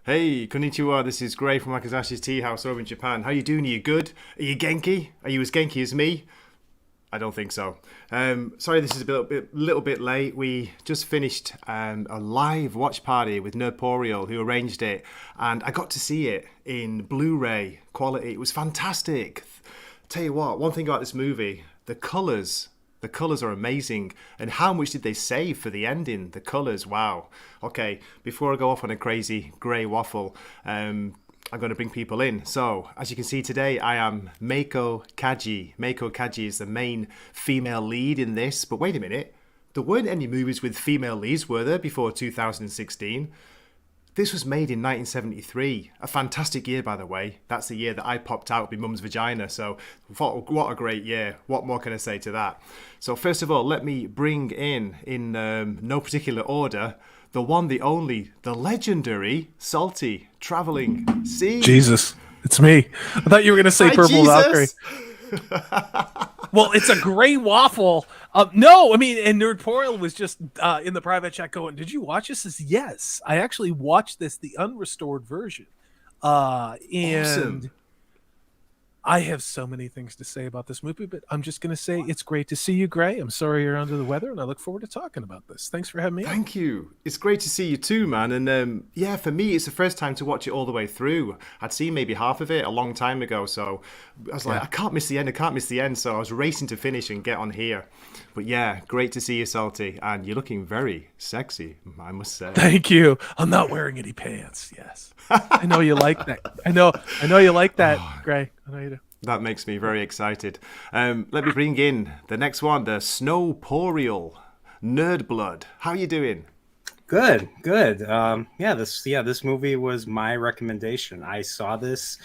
Hey, konnichiwa. This is Gray from Wakazashi's Tea House over in Japan. How you doing? Are you good? Are you genki? Are you as genki as me? I don't think so. Sorry, this is a little bit late. We just finished a live watch party with Nerdporial, who arranged it, and I got to see it in Blu-ray quality. It was fantastic. Tell you what, one thing about this movie, the colours. The colours are amazing. And how much did they save for the ending? The colours, wow. Okay, before I go off on a crazy grey waffle, I'm going to bring people in. So, as you can see today, I am Meiko Kaji. Meiko Kaji is the main female lead in this. But wait a minute, there weren't any movies with female leads, were there, before 2016? This was made in 1973. A fantastic year, by the way. That's the year that I popped out with my mum's vagina. So what a great year. What more can I say to that? So first of all, let me bring in no particular order, the one, the only, the legendary Salty Traveling C. Jesus, it's me. I thought you were going to say Hi, Purple Jesus. Valkyrie. Well, it's a gray waffle. No, I mean, and Nerdporial was just in the private chat going, "Did you watch this?" Is yes, I actually watched this, the unrestored version, and Awesome. I have so many things to say about this movie, but I'm just going to say it's great to see you, Gray. I'm sorry you're under the weather, and I look forward to talking about this. Thanks for having me. Thank you. It's great to see you too, man. And yeah, for me, it's the first time to watch it all the way through. I'd seen maybe half of it a long time ago, so I was like, I can't miss the end. I can't miss the end. So I was racing to finish and get on here. But yeah, great to see you, Salty, and you're looking very sexy, I must say. Thank you. I'm not wearing any pants. Yes, I know you like that. I know you like that, Gray. I know you do. That makes me very excited. Let me bring in the next one, the Snowporial Nerdblood. How are you doing? Good. This movie was my recommendation. I saw this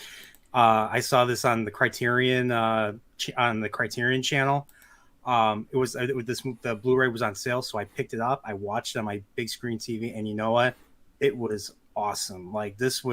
on the Criterion channel. The Blu-ray was on sale, so I picked it up. I watched it on my big screen TV, and you know what? It was awesome. This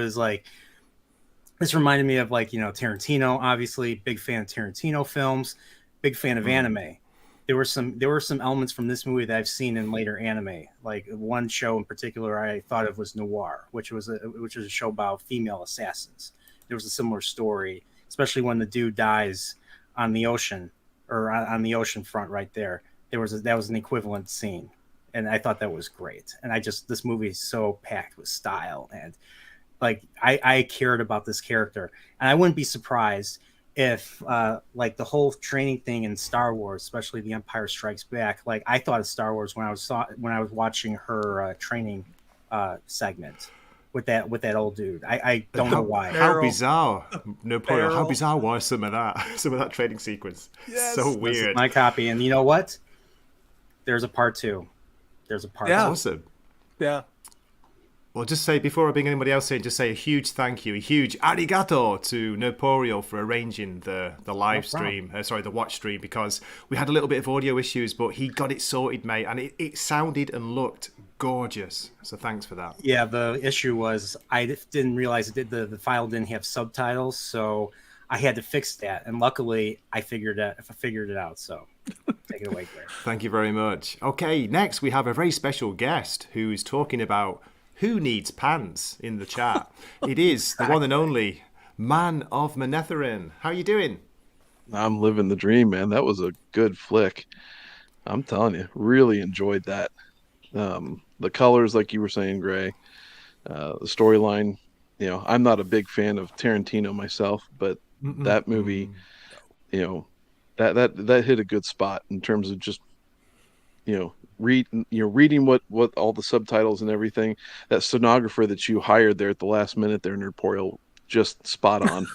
reminded me of Tarantino. Obviously, big fan of Tarantino films, big fan of anime. There were some elements from this movie that I've seen in later anime. Like one show in particular I thought of was Noir, which was a show about female assassins. There was a similar story, especially when the dude dies on the ocean or on the ocean front right there. That was an equivalent scene, and I thought that was great. And this movie is so packed with style, and I cared about this character, and I wouldn't be surprised if the whole training thing in Star Wars, especially The Empire Strikes Back, I thought of Star Wars when I was watching her training segment with that old dude. I don't know why. How bizarre! Nerdporial, how bizarre was some of that training sequence? Yes. So This is weird. my copy, and you know what? There's a part 2. There's a part 2. Awesome. Yeah. Well, just say, before I bring anybody else in, just say a huge thank you, a huge arigato to Nerdporial for arranging the live stream, the watch stream, because we had a little bit of audio issues, but he got it sorted, mate, and it sounded and looked gorgeous. So thanks for that. Yeah, the issue was I didn't realize the file didn't have subtitles, so I had to fix that, and luckily I figured it out. So take it away, Claire. Thank you very much. Okay, next we have a very special guest who's talking about who needs pants in the chat. It is the one and only Man of Manetherin. How you doing? I'm living the dream, man. That was a good flick. I'm telling you, really enjoyed that. The colors, like you were saying, Gray, the storyline. I'm not a big fan of Tarantino myself, but that movie, that hit a good spot in terms of just, reading what all the subtitles and everything. That stenographer that you hired there at the last minute there, Nerdporial, just spot on.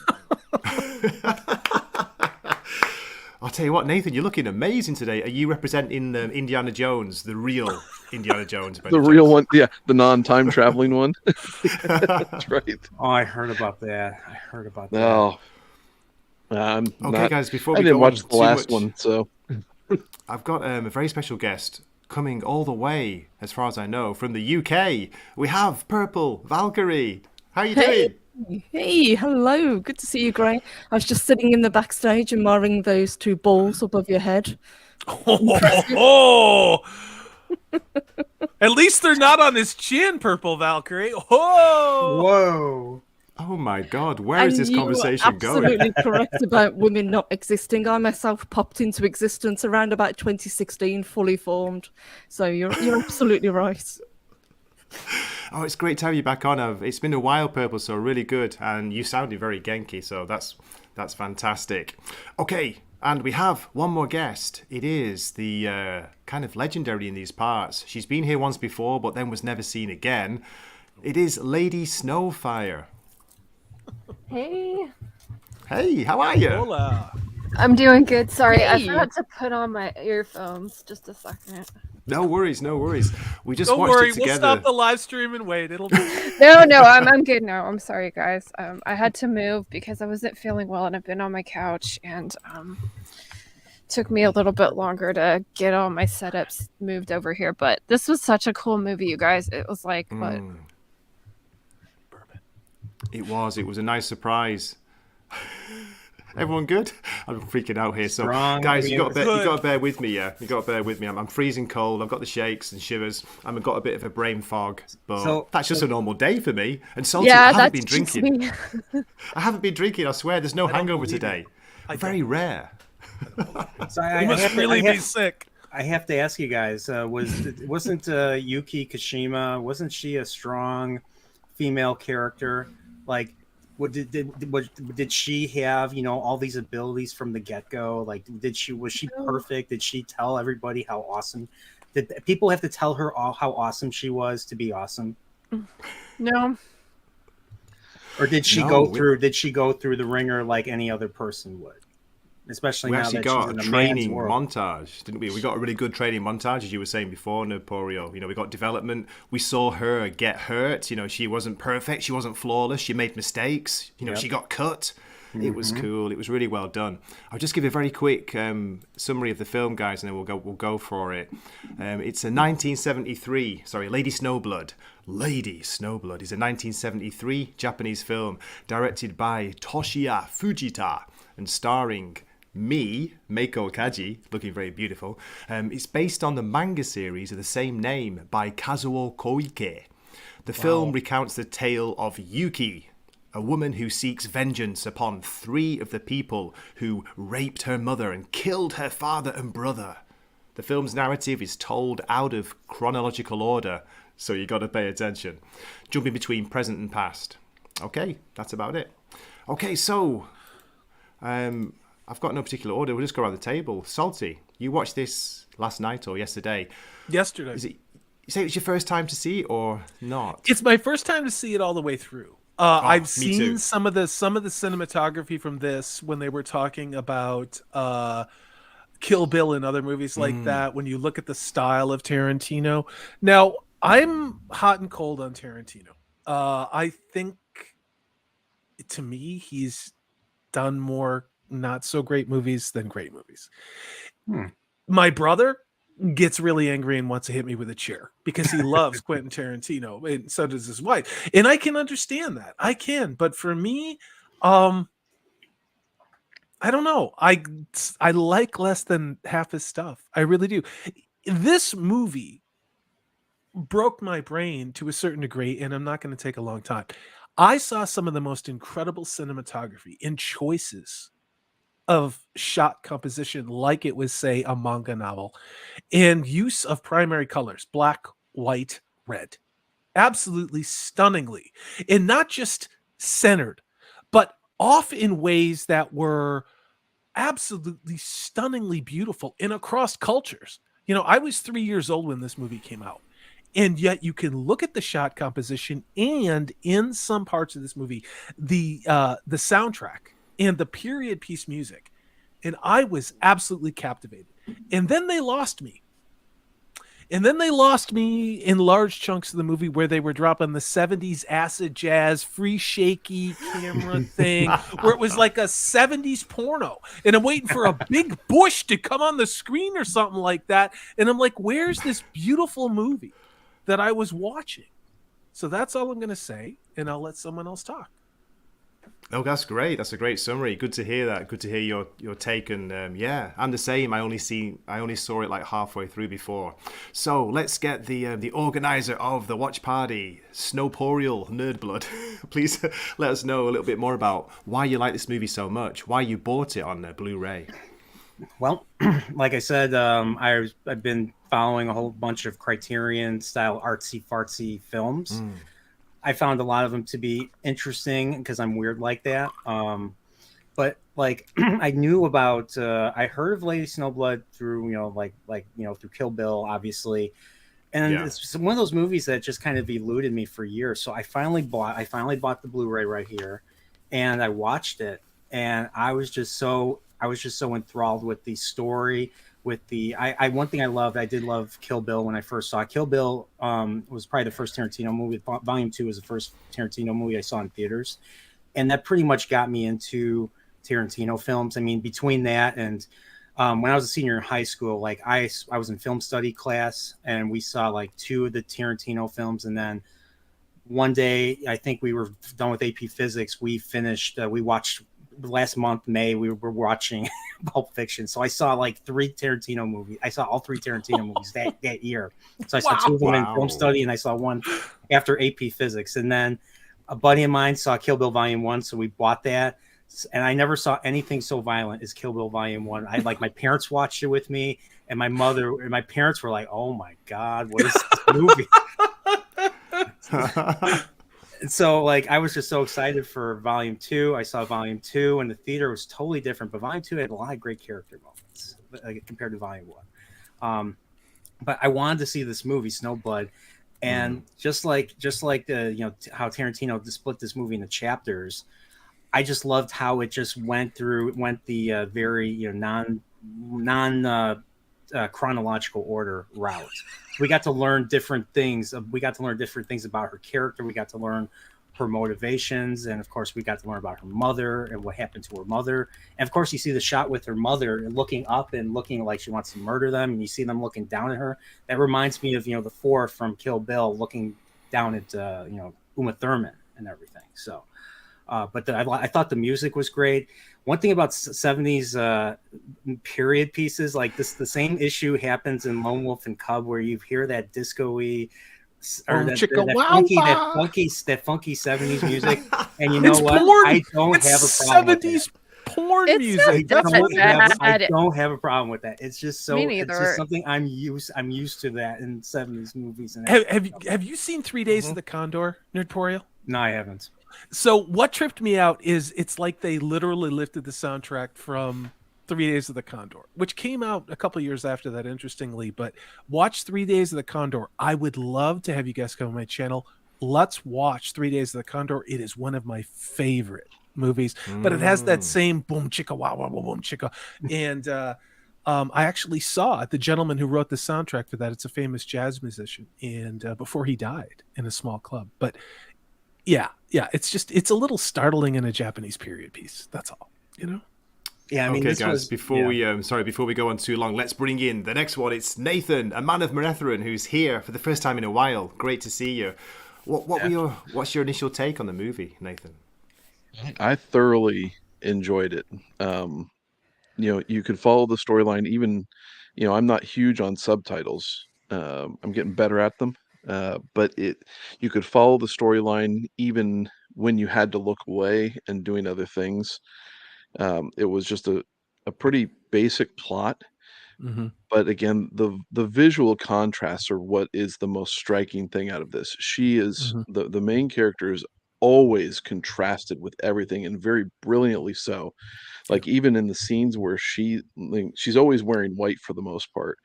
I'll tell you what, Nathan, you're looking amazing today. Are you representing Indiana Jones, the real Indiana Jones? The real one, yeah, the non-time traveling one. That's right. Oh, I heard about that. No, okay, guys. Before I we didn't go watch on the last much, one, so I've got a very special guest coming all the way, as far as I know, from the UK. We have Purple Valkyrie. How you doing? Hey, hello. Good to see you, Gray. I was just sitting in the backstage admiring those two balls above your head. Oh, At least they're not on his chin, Purple Valkyrie. Whoa! Whoa. Oh my God, where is this you conversation are going? absolutely correct about women not existing. I myself popped into existence around about 2016, fully formed. So you're absolutely right. Oh, it's great to have you back on. It's been a while, Purple, so really good. And you sounded very Genki, so that's fantastic. Okay, and we have one more guest. It is the kind of legendary in these parts. She's been here once before, but then was never seen again. It is Lady Snowfire. Hey, Hey, how are you? Hola. I'm doing good. Sorry, I Hey. forgot to put on my earphones. Just a second. No worries, no worries. We just Don't watched worry, it we'll together. stop the live stream and wait. It'll be No, I'm good now. I'm sorry, guys. I had to move because I wasn't feeling well, and I've been on my couch, and took me a little bit longer to get all my setups moved over here. But this was such a cool movie, you guys. It was like what? It was a nice surprise. Everyone good? I'm freaking out here. So, Strong guys, you got Good. to bear with me. Yeah, you got to bear with me. I'm freezing cold. I've got the shakes and shivers. I've got a bit of a brain fog, but So- that's just a normal day for me. And salty, Yeah, I haven't that's been just drinking. me. I haven't been drinking. I swear, there's no I don't hangover believe today. I Very rare. So You must really be sick. I have to ask you guys: wasn't Yuki Kashima? Wasn't she a strong female character? Like, did she have all these abilities from the get go? Like, was she perfect? Did she tell everybody how awesome? Did people have to tell her how awesome she was to be awesome? No, Or did she No, go we- through? Did she go through the ringer like any other person would? Especially We now actually that got she's in a a man's training world. montage, didn't we? We got a really good training montage, as you were saying before, Noporio. We got development. We saw her get hurt. She wasn't perfect. She wasn't flawless. She made mistakes. Yep. She got cut. It was cool. It was really well done. I'll just give a very quick summary of the film, guys, and then we'll go for it. It's a 1973. Sorry, Lady Snowblood. Lady Snowblood is a 1973 Japanese film directed by Toshiya Fujita and starring Meiko Kaji, looking very beautiful. It's based on the manga series of the same name by Kazuo Koike. The film recounts the tale of Yuki, a woman who seeks vengeance upon 3 of the people who raped her mother and killed her father and brother. The film's narrative is told out of chronological order, so you got to pay attention. Jumping between present and past. Okay, that's about it. Okay, so I've got no particular order. We'll just go around the table. Salty, you watched this last night or yesterday. Yesterday. Is it? You say it's your first time to see it or not? It's my first time to see it all the way through. I've me seen too. some of the cinematography from this when they were talking about Kill Bill and other movies like that. When you look at the style of Tarantino, now I'm hot and cold on Tarantino. I think, to me, he's done more not so great movies than great movies. My brother gets really angry and wants to hit me with a chair because he loves Quentin Tarantino, and so does his wife. And I can understand that. I can, but for me, I don't know. I like less than half his stuff. I really do. This movie broke my brain to a certain degree, and I'm not going to take a long time. I saw some of the most incredible cinematography and choices of shot composition, like it was, say, a manga novel, and use of primary colors, black, white, red. Absolutely stunningly. And not just centered, but off in ways that were absolutely stunningly beautiful and across cultures. I was 3 years old when this movie came out. And yet you can look at the shot composition and in some parts of this movie, the soundtrack and the period piece music. And I was absolutely captivated. And then they lost me. And then they lost me in large chunks of the movie where they were dropping the 70s acid jazz, free shaky camera thing, where it was like a 70s porno. And I'm waiting for a big bush to come on the screen or something like that. And I'm like, where's this beautiful movie that I was watching? So that's all I'm going to say. And I'll let someone else talk. Oh, that's great. That's a great summary. Good to hear that. Good to hear your take. And yeah, I'm the same. I only saw it like halfway through before. So let's get the organizer of the watch party, Snowporial Nerdblood. Please let us know a little bit more about why you like this movie so much. Why you bought it on Blu-ray. Well, like I said, I've been following a whole bunch of Criterion style artsy fartsy films. I found a lot of them to be interesting because I'm weird like that. But like I knew about, I heard of Lady Snowblood through, through Kill Bill, obviously. And Yeah. it's one of those movies that just kind of eluded me for years. So I finally bought the Blu-ray right here, and I watched it, and I was just so enthralled with the story. With the one thing I did love Kill Bill when I first saw it. Kill Bill was probably the first Tarantino movie. Volume 2 was the first Tarantino movie I saw in theaters, and that pretty much got me into Tarantino films. I mean, between that and when I was a senior in high school, like I was in film study class, and we saw like 2 of the Tarantino films, and then one day I think we were done with AP Physics. We watched last month, May, we were watching Pulp Fiction. So I saw like 3 Tarantino movies. I saw all 3 Tarantino movies that year. So I saw 2 of them in film study, and I saw one after AP Physics. And then a buddy of mine saw Kill Bill Volume 1, so we bought that. And I never saw anything so violent as Kill Bill Volume 1. My parents watched it with me, and my parents were like, "Oh my God, what is this movie?" And so like I was just so excited for Volume 2. I saw Volume 2 in the theater. It was totally different, but Volume 2 had a lot of great character moments compared to Volume 1. But I wanted to see this movie, Snowblood, and just like the how Tarantino split this movie into chapters, I just loved how it just went the very non chronological order route. We got to learn different things. We got to learn different things about her character. We got to learn her motivations, and of course, we got to learn about her mother and what happened to her mother. And of course, you see the shot with her mother looking up and looking like she wants to murder them, and you see them looking down at her. That reminds me of the 4 from Kill Bill looking down at Uma Thurman and everything. So. But I thought the music was great. One thing about 70s period pieces like this, the same issue happens in Lone Wolf and Cub, where you hear that disco-y or that funky 70s music. And you know what? Porn. I don't have a problem 70s with that. porn It's music. I don't have a problem with that. It's just so Me it's neither. just something I'm used to that in 70s movies. And Have you seen 3 Days of the Condor, Nerdporial? No, I haven't. So what tripped me out is it's like they literally lifted the soundtrack from 3 Days of the Condor, which came out a couple of years after that, interestingly. But watch 3 Days of the Condor. I would love to have you guys come on my channel. Let's watch 3 Days of the Condor. It is one of my favorite movies, but it has that same boom chicka wow wow boom chicka. And I actually saw the gentleman who wrote the soundtrack for that. It's a famous jazz musician, and before he died in a small club. But yeah, it's a little startling in a Japanese period piece. That's all, Yeah, I mean, okay, guys. Before we go on too long, let's bring in the next one. It's Nathan, a man of Maretheren, who's here for the first time in a while. Great to see you. What's your initial take on the movie, Nathan? I thoroughly enjoyed it. You could follow the storyline. Even, I'm not huge on subtitles. I'm getting better at them. But you could follow the storyline even when you had to look away and doing other things. It was just a pretty basic plot. Mm-hmm. But again, the visual contrasts are what is the most striking thing out of this. She is the main character is always contrasted with everything, and very brilliantly so. Like even in the scenes where she's always wearing white for the most part.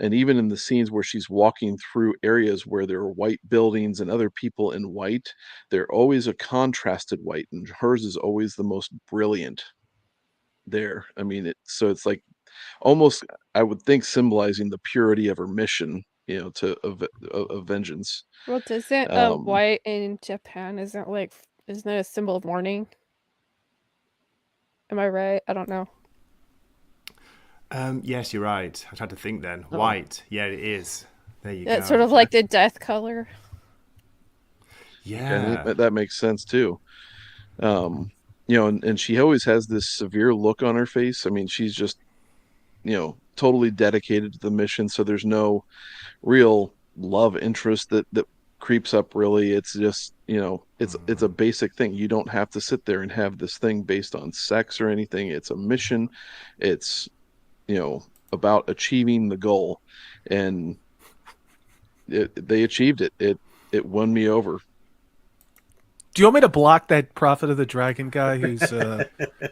And even in the scenes where she's walking through areas where there are white buildings and other people in white, they're always a contrasted white, and hers is always the most brilliant there. I mean, it's like almost, I would think, symbolizing the purity of her mission, to of vengeance. Well, doesn't white in Japan isn't it a symbol of mourning? Am I right? I don't know. Yes, you're right. I tried to think then. White. Yeah, it is. There you go. It's sort of like the death color. Yeah. That makes sense too. and she always has this severe look on her face. I mean, she's just, totally dedicated to the mission. So there's no real love interest that creeps up really. It's just, it's a basic thing. You don't have to sit there and have this thing based on sex or anything. It's a mission. It's, about achieving the goal. And they achieved it. It won me over. Do you want me to block that Prophet of the Dragon guy who's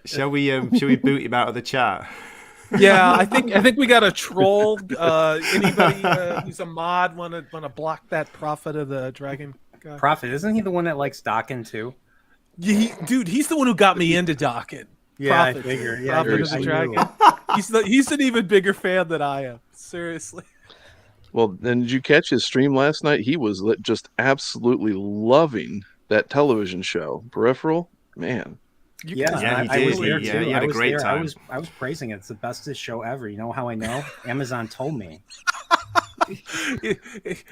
Shall we boot him out of the chat? Yeah, I think we got a troll. Anybody who's a mod want to block that Prophet of the Dragon guy? Prophet, isn't he the one that likes Dokken too? Dude, he's the one who got me into Dokken. Yeah, Prophet, I figured. Yeah, Prophet of the Dragon. He's an even bigger fan than I am. Seriously. Well, and did you catch his stream last night? He was just absolutely loving that television show, Peripheral. Man. Yeah, he I was did. there He too. had I a was great there. time. I was praising it. It's the bestest show ever. You know how I know? Amazon told me.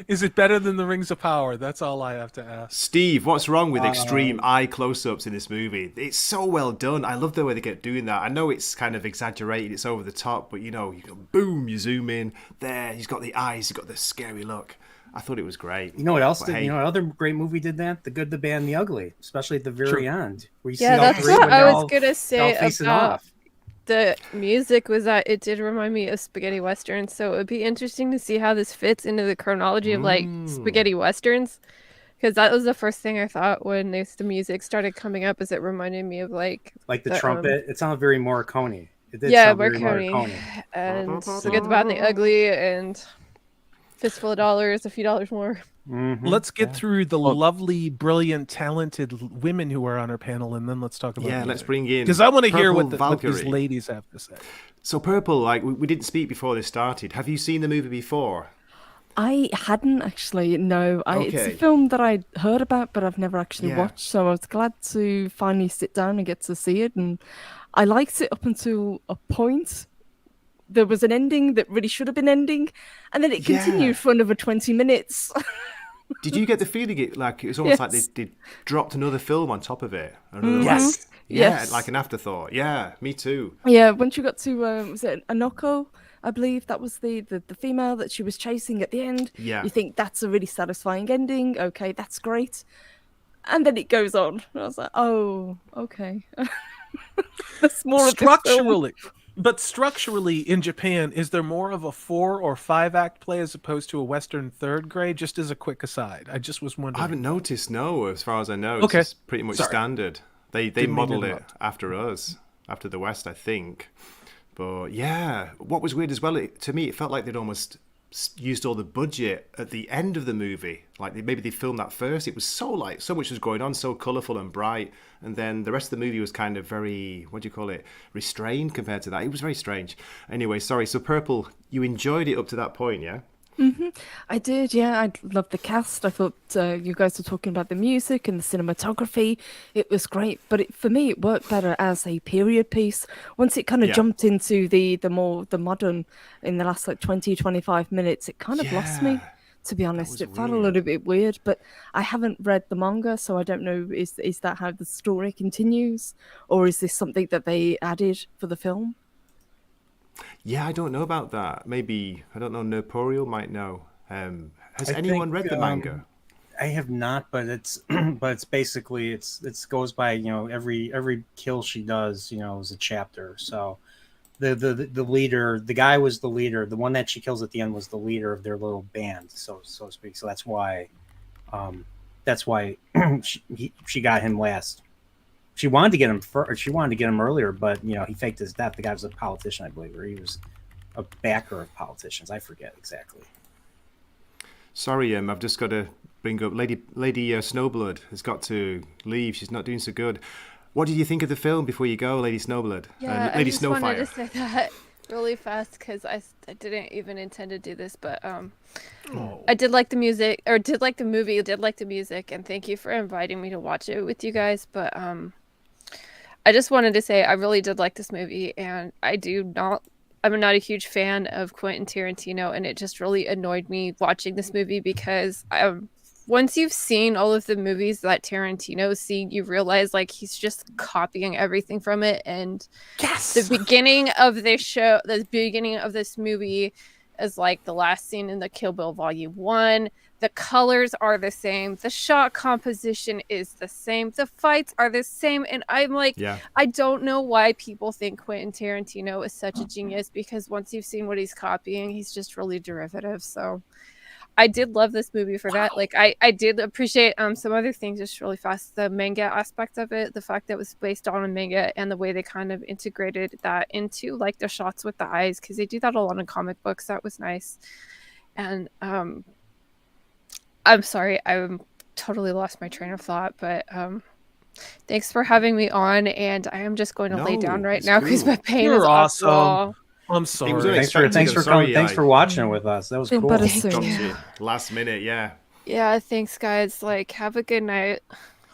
Is it better than the Rings of Power? That's all I have to ask. Steve, what's wrong with extreme eye close-ups in this movie? It's so well done. I love the way they get doing that. I know it's kind of exaggerated, it's over the top, but you go boom, you zoom in. There, he's got the eyes, he's got the scary look. I thought it was great. You know what else But did? hey, You know what other great movie did that? The Good, the Bad, and the Ugly, especially at the very end, where you see Yeah, all that's three what when I they're was all- gonna they're say all facing about off. the music. Was that it did remind me of spaghetti westerns, so it would be interesting to see how this fits into the chronology of like spaghetti westerns, because that was the first thing I thought when the music started coming up. Is it reminded me of like Like the the, trumpet, it sounded very Morricone. It did yeah, sound very Marconi, and the Good, the Bad, and the Ugly, and Fistful of Dollars, a few dollars more. Mhm. Let's get through the lovely, brilliant, talented women who are on our panel, and then let's talk about let's bring in because I want to hear Purple what these Valkyrie. ladies have to say. So Purple, like we didn't speak before this started. Have you seen the movie before? I hadn't actually. No, it's a Okay. film that I'd heard about, but I've never actually Yeah. watched. So I was glad to finally sit down and get to see it. And I liked it up until a point. There was an ending that really should have been ending, and then it Yeah. continued for another 20 minutes. Did you get the feeling it was almost like Yes. they dropped another film on top of it? Another, Yes. Yes. like an afterthought. Yeah, me too. Yeah, once you got to was it Anoko? I believe that was the female that she was chasing at the end. Yeah. You think that's a really satisfying ending. Okay, that's great. And then it goes on. I was like, oh, okay. That's more of the film. Structurally in Japan, is there more of a 4 or 5 act play as opposed to a Western third grade? Just as a quick aside, I just was I wondering. haven't noticed, no, as far as I know. Okay. It's pretty much Sorry. standard. They Didn't mean to modelled it interrupt. after us, after the West, I think. But yeah, what was weird as well, to me, it felt like they'd almost used all the budget at the end of the movie. Like maybe they filmed that first. It was so much was going on, so colourful and bright. And then the rest of the movie was kind of very, restrained compared to that. It was very strange. Anyway, sorry. So Purple, you enjoyed it up to that point, yeah? I did, yeah. I loved the cast. I thought you guys were talking about the music and the cinematography. It was great, but for me, it worked better as a period piece. Once it kind of Yeah. jumped into the modern in the last like 20, 25 minutes, it kind of lost me. To be honest, was it felt a weird. little bit weird. But I haven't read the manga, so I don't know. Is that how the story continues, or is this something that they added for the film? Yeah, I don't know about that. Maybe, I don't know, Nerporial might know. Has I anyone think, read the manga? I have not, but it's basically it goes by every kill she does is a chapter. So the leader, the guy was the leader. The one that she kills at the end was the leader of their little band, so to speak. So that's why she got him last. She wanted to get him She wanted to get him earlier, but he faked his death. The guy was a politician, I believe, or he was a backer of politicians. I forget exactly. Sorry, I've just got to bring up Lady Snowblood has got to leave. She's not doing so good. What did you think of the film before you go, Lady Snowblood? Yeah, Lady I just wanted Snowfire. to say that really fast because I didn't even intend to do this, but I did like the music, or did like the movie, did like the music, and thank you for inviting me to watch it with you guys. But I just wanted to say I really did like this movie, and I'm not a huge fan of Quentin Tarantino, and it just really annoyed me watching this movie because once you've seen all of the movies that Tarantino's seen, you realize like he's just copying everything from it. And the beginning of this movie is like the last scene in the Kill Bill Volume 1. The colors are the same. The shot composition is the same. The fights are the same. And I'm like, I don't know why people think Quentin Tarantino is such a genius, because once you've seen what he's copying, he's just really derivative. So I did love this movie for that. Like I did appreciate some other things just really fast. The manga aspect of it, the fact that it was based on a manga, and the way they kind of integrated that into like the shots with the eyes, because they do that a lot in comic books. That was nice. And I'm sorry, I totally lost my train of thought, but thanks for having me on, and I am just going to lay down right now because my pain is awesome. awful. I'm sorry. Thanks for coming. Thanks for watching with us. That was cool. Last minute, yeah. Yeah, thanks guys. Like, have a good night.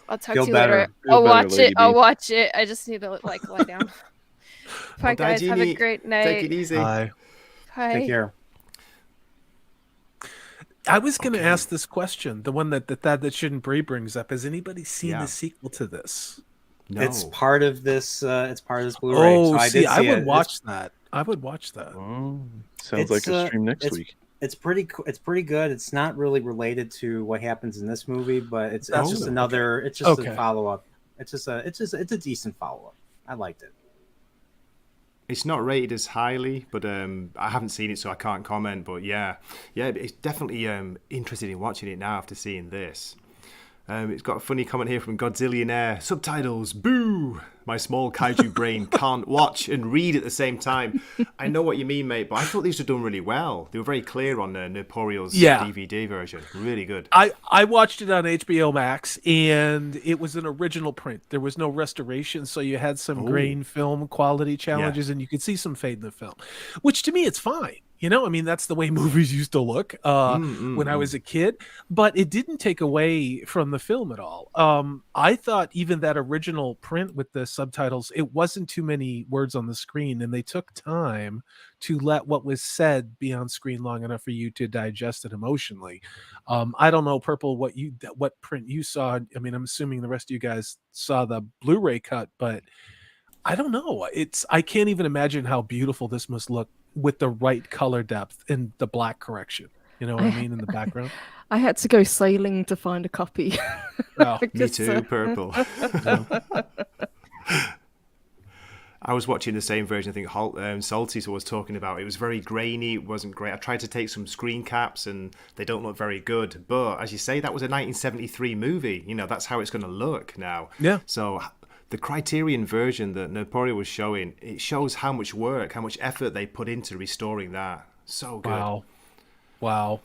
I'll talk to you better. later. I'll watch it. I'll watch it. I just need to like lie down. Bye guys. Have a great night. Take it easy. Bye. Bye. Take care. I was going to ask this question, the one that Shouldn't Brie brings up. Has anybody seen the sequel to this? No. It's part of this. It's part of this Blu-ray. Oh, so I would watch that. I would watch that. Oh, sounds like a stream next week. It's pretty good. It's not really related to what happens in this movie, but it's just another. It's just a follow up. It's a decent follow up. I liked it. It's not rated as highly, but I haven't seen it, so I can't comment. But yeah, it's definitely interested in watching it now after seeing this. It's got a funny comment here from Godzillionaire. Subtitles, boo! My small kaiju brain can't watch and read at the same time. I know what you mean, mate, but I thought these were done really well. They were very clear on Noporio's DVD version. Really good. I watched it on HBO Max, and it was an original print. There was no restoration, so you had some grain film quality challenges, and you could see some fade in the film, which to me, it's fine. You know, I mean, that's the way movies used to look when I was a kid, but it didn't take away from the film at all. I thought even that original print with the subtitles, it wasn't too many words on the screen, and they took time to let what was said be on screen long enough for you to digest it emotionally. I don't know, Purple, what print you saw. I mean, I'm assuming the rest of you guys saw the Blu-ray cut, but I don't know. I can't even imagine how beautiful this must look with the right color depth and the black correction. You know what I mean, in the background. I had to go sailing to find a copy. Me too, Purple. I was watching the same version. I think Salty was talking about. It was very grainy. It wasn't great. I tried to take some screen caps, and they don't look very good. But as you say, that was a 1973 movie. You know, that's how it's going to look now. Yeah. So the Criterion version that Noporio was showing, it shows how much work, how much effort they put into restoring that. So good. Wow.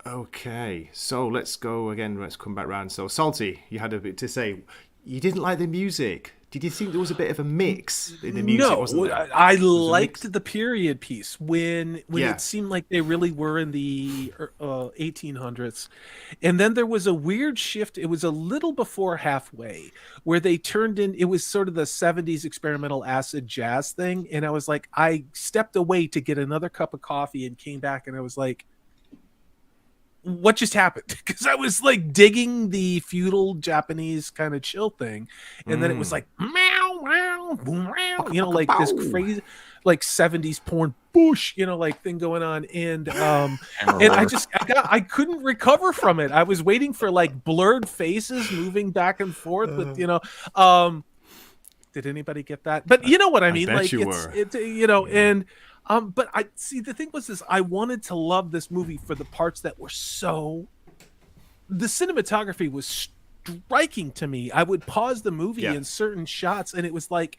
Okay, so let's go again. Let's come back round. So, Salty, you had a bit to say. You didn't like the music. Did you think there was a bit of a mix in the music? No, I liked the period piece when it seemed like they really were in the 1800s. And then there was a weird shift. It was a little before halfway where they turned in, it was sort of the 70s experimental acid jazz thing. And I was like, I stepped away to get another cup of coffee and came back and I was like, what just happened? Because I was like digging the feudal Japanese kind of chill thing, and then it was like meow, meow, meow, you know, like this crazy, like 70s porn bush, you know, like thing going on, and I couldn't recover from it. I was waiting for like blurred faces moving back and forth with, you know, did anybody get that? But you know what I mean? Like it's you know, and. But I see the thing was this, I wanted to love this movie for the parts that were the cinematography was striking to me. I would pause the movie in certain shots and it was like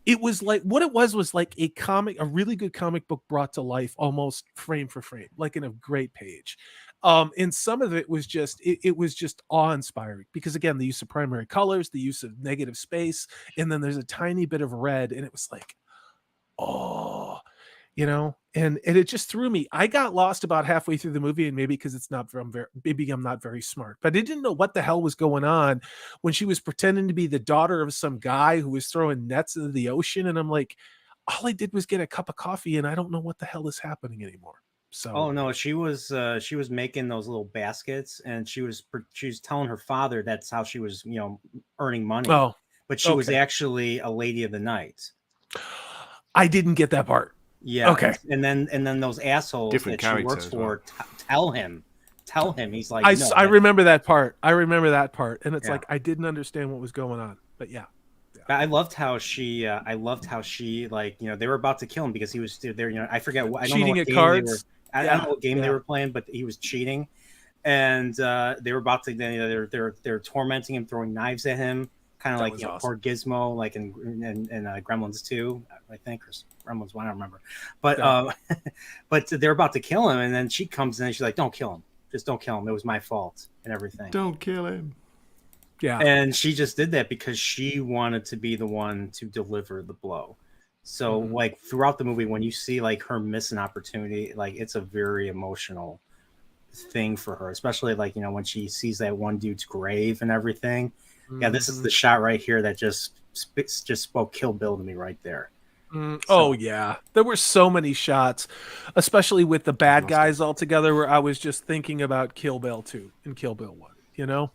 what it was like a really good comic book brought to life almost frame for frame, like in a great page. And some of it was just, it was just awe-inspiring because again, the use of primary colors, the use of negative space, and then there's a tiny bit of red and it was like, oh, you know, and it just threw me. I got lost about halfway through the movie, and maybe because maybe I'm not very smart, but I didn't know what the hell was going on when she was pretending to be the daughter of some guy who was throwing nets into the ocean, and I'm like, all I did was get a cup of coffee, and I don't know what the hell is happening anymore. So Oh no, she was making those little baskets, and she was telling her father that's how she was, earning money. oh, But she was okay. actually a lady of the night. I didn't get that part. Yeah. Okay. And then those assholes Different that she character works as well. for tell him. He's like, I no. remember that part. I remember that part, and it's Yeah. like I didn't understand what was going on. But yeah. I loved how she like, they were about to kill him because he was there. I forget what, I don't know Cheating what at game cards. I don't know what game they Yeah. were playing, but he was cheating, and they were about to. They're tormenting him, throwing knives at him, kind of That like was awesome. poor Gizmo, like in Gremlins 2, I think, or Gremlins 1, I don't remember. But Yeah. but they're about to kill him, and then she comes in and she's like, "Don't kill him, just don't kill him. It was my fault and everything." Don't kill him. Yeah. And she just did that because she wanted to be the one to deliver the blow. So like throughout the movie, when you see like her miss an opportunity, like it's a very emotional thing for her, especially like, when she sees that one dude's grave and everything. Yeah, this is the shot right here that just spoke Kill Bill to me right there. Oh yeah, there were so many shots, especially with the bad guys all together, where I was just thinking about Kill Bill 2 and Kill Bill 1.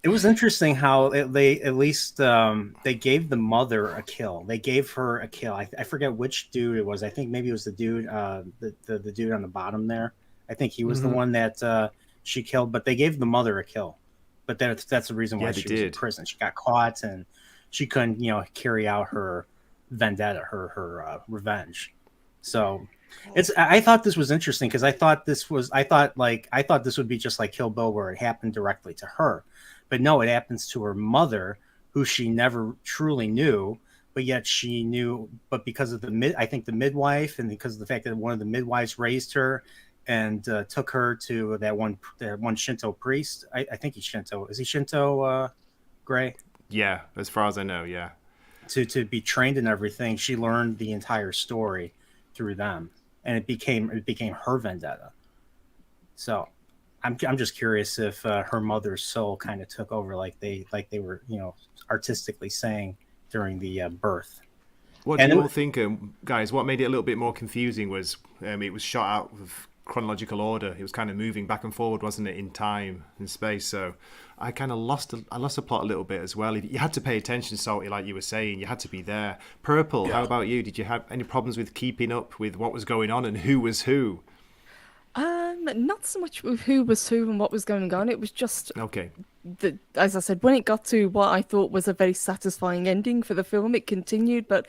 It was interesting how they at least they gave the mother a kill. They gave her a kill. I forget which dude it was. I think maybe it was the dude, the dude on the bottom there. I think he was the one that she killed. But they gave the mother a kill. But that's the reason why she was in prison. She got caught and she couldn't, carry out her vendetta, her revenge. So I thought this was interesting because I thought this would be just like Kill Bill, where it happened directly to her. But no, it happens to her mother, who she never truly knew, but yet she knew. But because of the midwife, and because of the fact that one of the midwives raised her and took her to that one Shinto priest. I think he's Shinto. Is he Shinto, Gray? Yeah, as far as I know, yeah. To be trained in everything, she learned the entire story through them, and it became her vendetta. So I'm just curious if her mother's soul kind of took over, like they were, artistically saying during the birth. What do you all think, guys? What made it a little bit more confusing was it was shot out of chronological order. It was kind of moving back and forward, wasn't it, in time and space? So I kind of lost the plot a little bit as well. You had to pay attention, Salty, like you were saying. You had to be there. Purple, how about you? Did you have any problems with keeping up with what was going on and who was who? Not so much with who was who and what was going on. It was just Okay. as I said, when it got to what I thought was a very satisfying ending for the film, it continued. But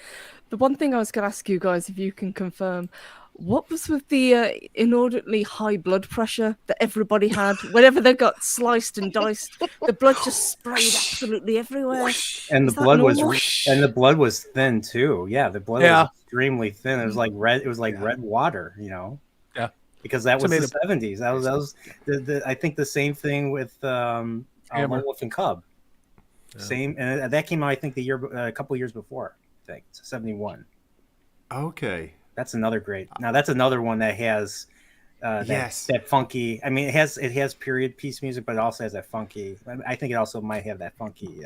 the one thing I was going to ask you guys, if you can confirm, what was with the inordinately high blood pressure that everybody had whenever they got sliced and diced? The blood just sprayed absolutely everywhere. And the blood was thin too. Yeah, the blood was extremely thin. It was like red. It was like red water. Yeah. Because that was the 70s. That was I think the same thing with Lone Wolf and Cub. Yeah. Same, and that came out I think a couple years before. I think it's 71. Okay. That's another great. Now that's another one that has that funky. I mean, it has period piece music, but it also has that funky. I think it also might have that funky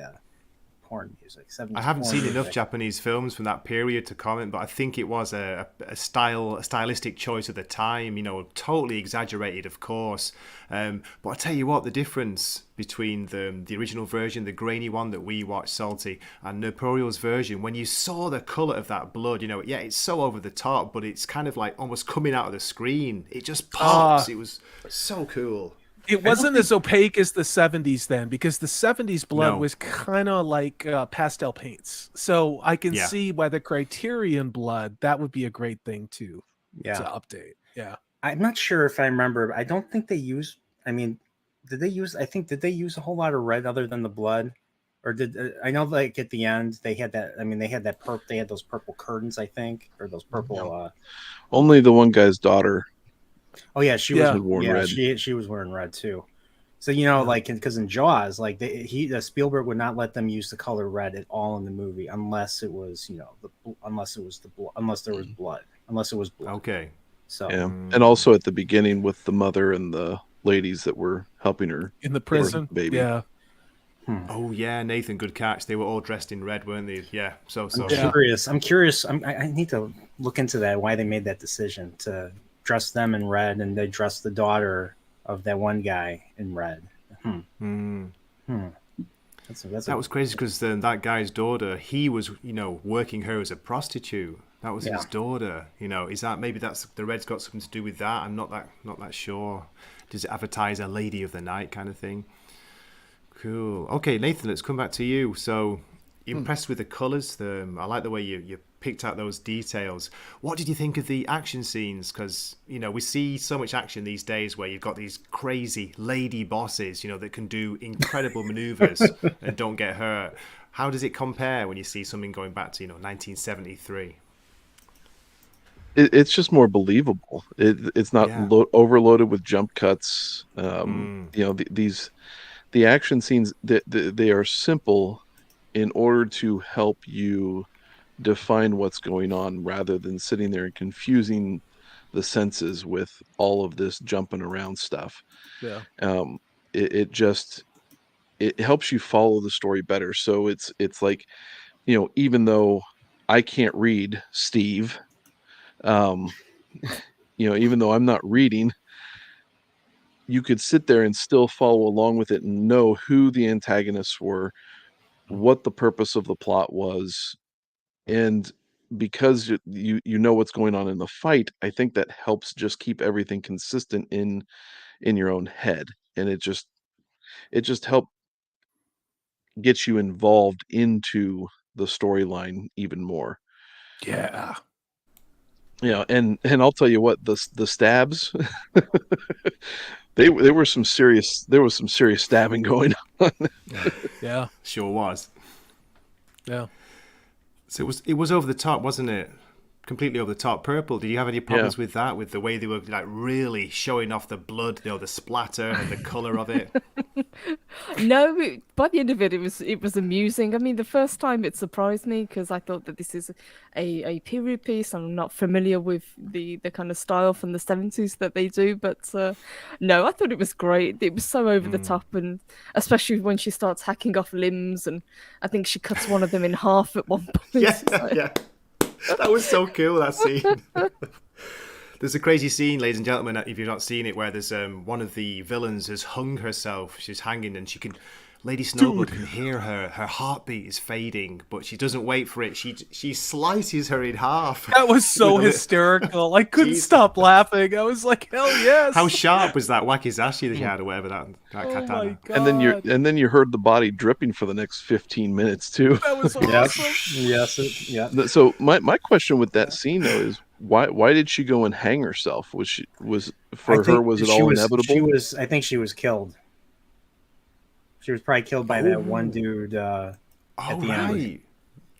porn music. I haven't seen enough Japanese films from that period to comment, but I think it was a stylistic choice at the time. Totally exaggerated, of course. But I tell you what, the difference between the original version, the grainy one that we watched, Salty, and Noporiel's version, when you saw the colour of that blood, it's so over the top, but it's kind of like almost coming out of the screen. It just pops. It was so cool. It wasn't as opaque as the 70s then, because the 70s blood was kind of like pastel paints. So I can see why the Criterion blood, that would be a great thing to update. Yeah. I'm not sure if I remember. I don't think they used, did they use a whole lot of red other than the blood? Or I know like at the end they had that, they had those purple curtains, I think, or those purple. Only the one guy's daughter. Oh yeah, she was wearing red. She was wearing red too. So like because in Jaws, like Spielberg would not let them use the color red at all in the movie unless it was unless there was blood. Okay. So and also at the beginning with the mother and the ladies that were helping her in the prison baby. Yeah. Oh yeah, Nathan, good catch. They were all dressed in red, weren't they? Yeah. So I'm curious. I need to look into that. Why they made that decision to dress them in red, and they dress the daughter of that one guy in red. That was crazy because that guy's daughter, he was, working her as a prostitute. That was his daughter. Is that maybe that's the red's got something to do with that? I'm not that sure. Does it advertise a lady of the night kind of thing? Cool. Okay, Nathan, let's come back to you. So, impressed with the colours. I like the way you picked out those details. What did you think of the action scenes? Because we see so much action these days where you've got these crazy lady bosses, that can do incredible maneuvers and don't get hurt. How does it compare when you see something going back to 1973? It's just more believable. It's not overloaded with jump cuts. The action scenes, they are simple in order to help you define what's going on, rather than sitting there and confusing the senses with all of this jumping around stuff. Yeah. It helps you follow the story better. So it's like, even though I can't read Steve, even though I'm not reading, you could sit there and still follow along with it and know who the antagonists were, what the purpose of the plot was. And because you know what's going on in the fight, I think that helps just keep everything consistent in your own head. And it just helps get you involved into the storyline even more. Yeah. And I'll tell you what, the stabs, there was some serious stabbing going on. Yeah. Sure was. Yeah. So it was over the top, wasn't it? Completely over the top. Purple, did you have any problems with that? With the way they were like really showing off the blood, the splatter and the colour of it? No, by the end of it was amusing. I mean, the first time it surprised me because I thought that this is a period piece. I'm not familiar with the kind of style from the 70s that they do, but no, I thought it was great. It was so over the top, and especially when she starts hacking off limbs, and I think she cuts one of them in half at one point. Yeah. That was so cool, that scene. There's a crazy scene, ladies and gentlemen, if you've not seen it, where there's one of the villains has hung herself. She's hanging, and Lady Snowblood can hear her heartbeat is fading, but she doesn't wait for it. She slices her in half. That was so hysterical. I couldn't stop laughing. I was like, hell yes. How sharp was that wakizashi that she had, or whatever that katana? My God. And then you heard the body dripping for the next 15 minutes too. That was awesome. Yes. So my question with that scene though is, why did she go and hang herself? Was it all inevitable? I think she was killed. She was probably killed by that one dude at the end.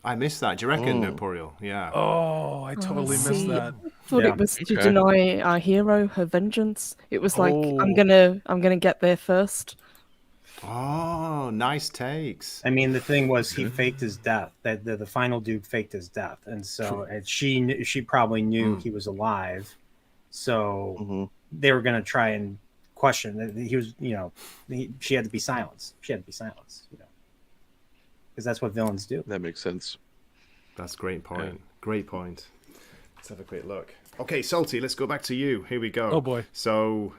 I missed that. Do you reckon, Poriel? Yeah. Oh, I totally missed that. I thought it was to deny our hero her vengeance. It was like, I'm gonna get there first. Oh, nice takes. I mean, the thing was, he faked his death. That the final dude faked his death, and so she probably knew he was alive. So they were gonna try and question that he was. She had to be silenced. Because that's what villains do. That makes sense. That's a great point. Yeah. Great point. Let's have a quick look. Okay, Salty, let's go back to you. Here we go. Oh boy. So,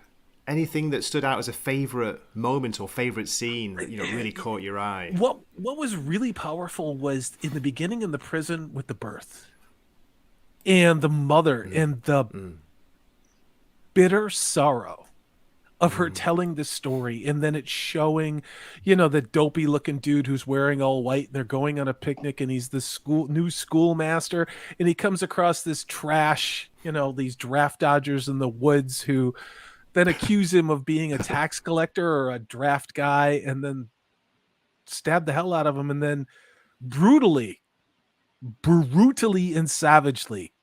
anything that stood out as a favorite moment or favorite scene that really caught your eye? What was really powerful was in the beginning in the prison with the birth, and the mother and the bitter sorrow of her telling this story, and then it's showing, the dopey looking dude who's wearing all white, and they're going on a picnic, and he's the new schoolmaster, and he comes across this trash, these draft dodgers in the woods who then accuse him of being a tax collector or a draft guy, and then stab the hell out of him, and then brutally and savagely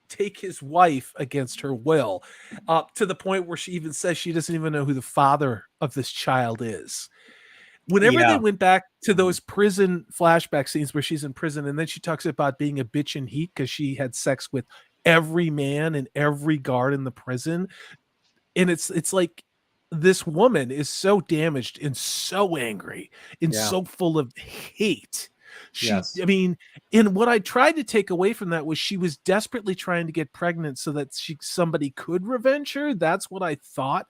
take his wife against her will, to the point where she even says she doesn't even know who the father of this child is. Whenever they went back to those prison flashback scenes where she's in prison, and then she talks about being a bitch in heat because she had sex with every man and every guard in the prison, and it's like this woman is so damaged and so angry and so full of hate Yes. I mean, and what I tried to take away from that was she was desperately trying to get pregnant so that somebody could revenge her. That's what I thought.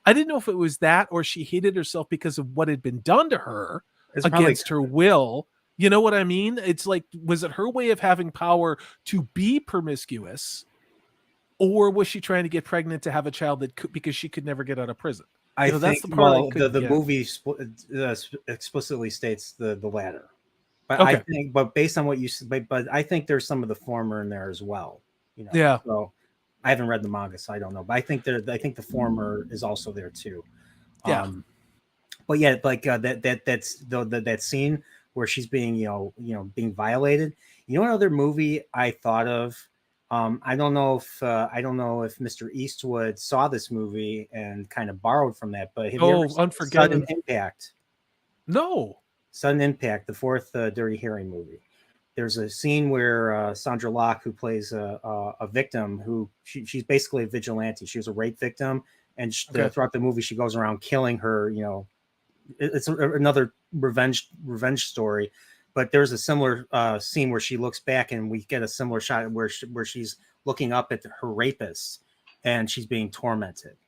I didn't know if it was that or she hated herself because of what had been done to her It's probably against her will. You know what I mean? It's like, was it her way of having power to be promiscuous, or was she trying to get pregnant to have a child that could, because she could never get out of prison? I think, that's the part I couldn't the get. movie explicitly states the latter. But Okay. I think, but based on what you said, but I think there's some of the former in there as well. You know, Yeah. So I haven't read the manga, so I don't know. But I think the former is also there too. Yeah. But yeah, like that scene where she's being being violated. You know, what other movie I thought of? I don't know if Mr. Eastwood saw this movie and kind of borrowed from that. But have you ever seen Unforgiven. Sudden Impact? No. Sudden Impact, the fourth Dirty Harry movie. There's a scene where Sandra Locke, who plays a victim, who she's basically a vigilante. She was a rape victim, and throughout the movie, she goes around killing her. You know, it's another revenge story. But there's a similar scene where she looks back, and we get a similar shot where she's looking up at her rapist, and she's being tormented.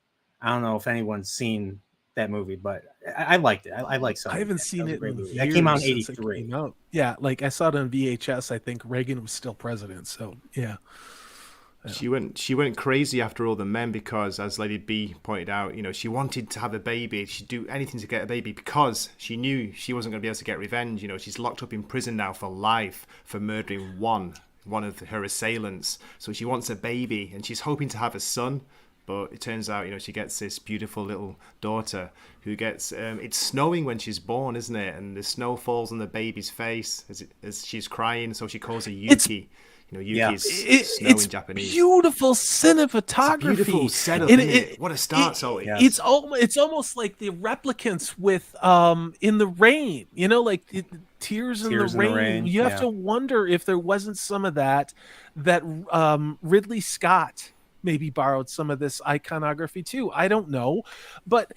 I don't know if anyone's seen that movie, but I liked it. I like Sudden. I haven't seen it in years. That came out in since it '83. came out. Yeah, like I saw it on VHS. I think Reagan was still president. So yeah. She went crazy after all the men because, as Lady B pointed out, she wanted to have a baby. She'd do anything to get a baby because she knew she wasn't going to be able to get revenge. She's locked up in prison now for life for murdering one of her assailants. So she wants a baby, and she's hoping to have a son. But it turns out, she gets this beautiful little daughter who gets... it's snowing when she's born, isn't it? And the snow falls on the baby's face as she's crying, so she calls her Yuki. Yuki is snow in Japanese. Beautiful cinematography. It's a beautiful setup, isn't it? What a start, Salty. It's almost like the replicants with In the Rain. Like Tears in the Rain. You have to wonder if there wasn't some of that Ridley Scott maybe borrowed some of this iconography too. I don't know. But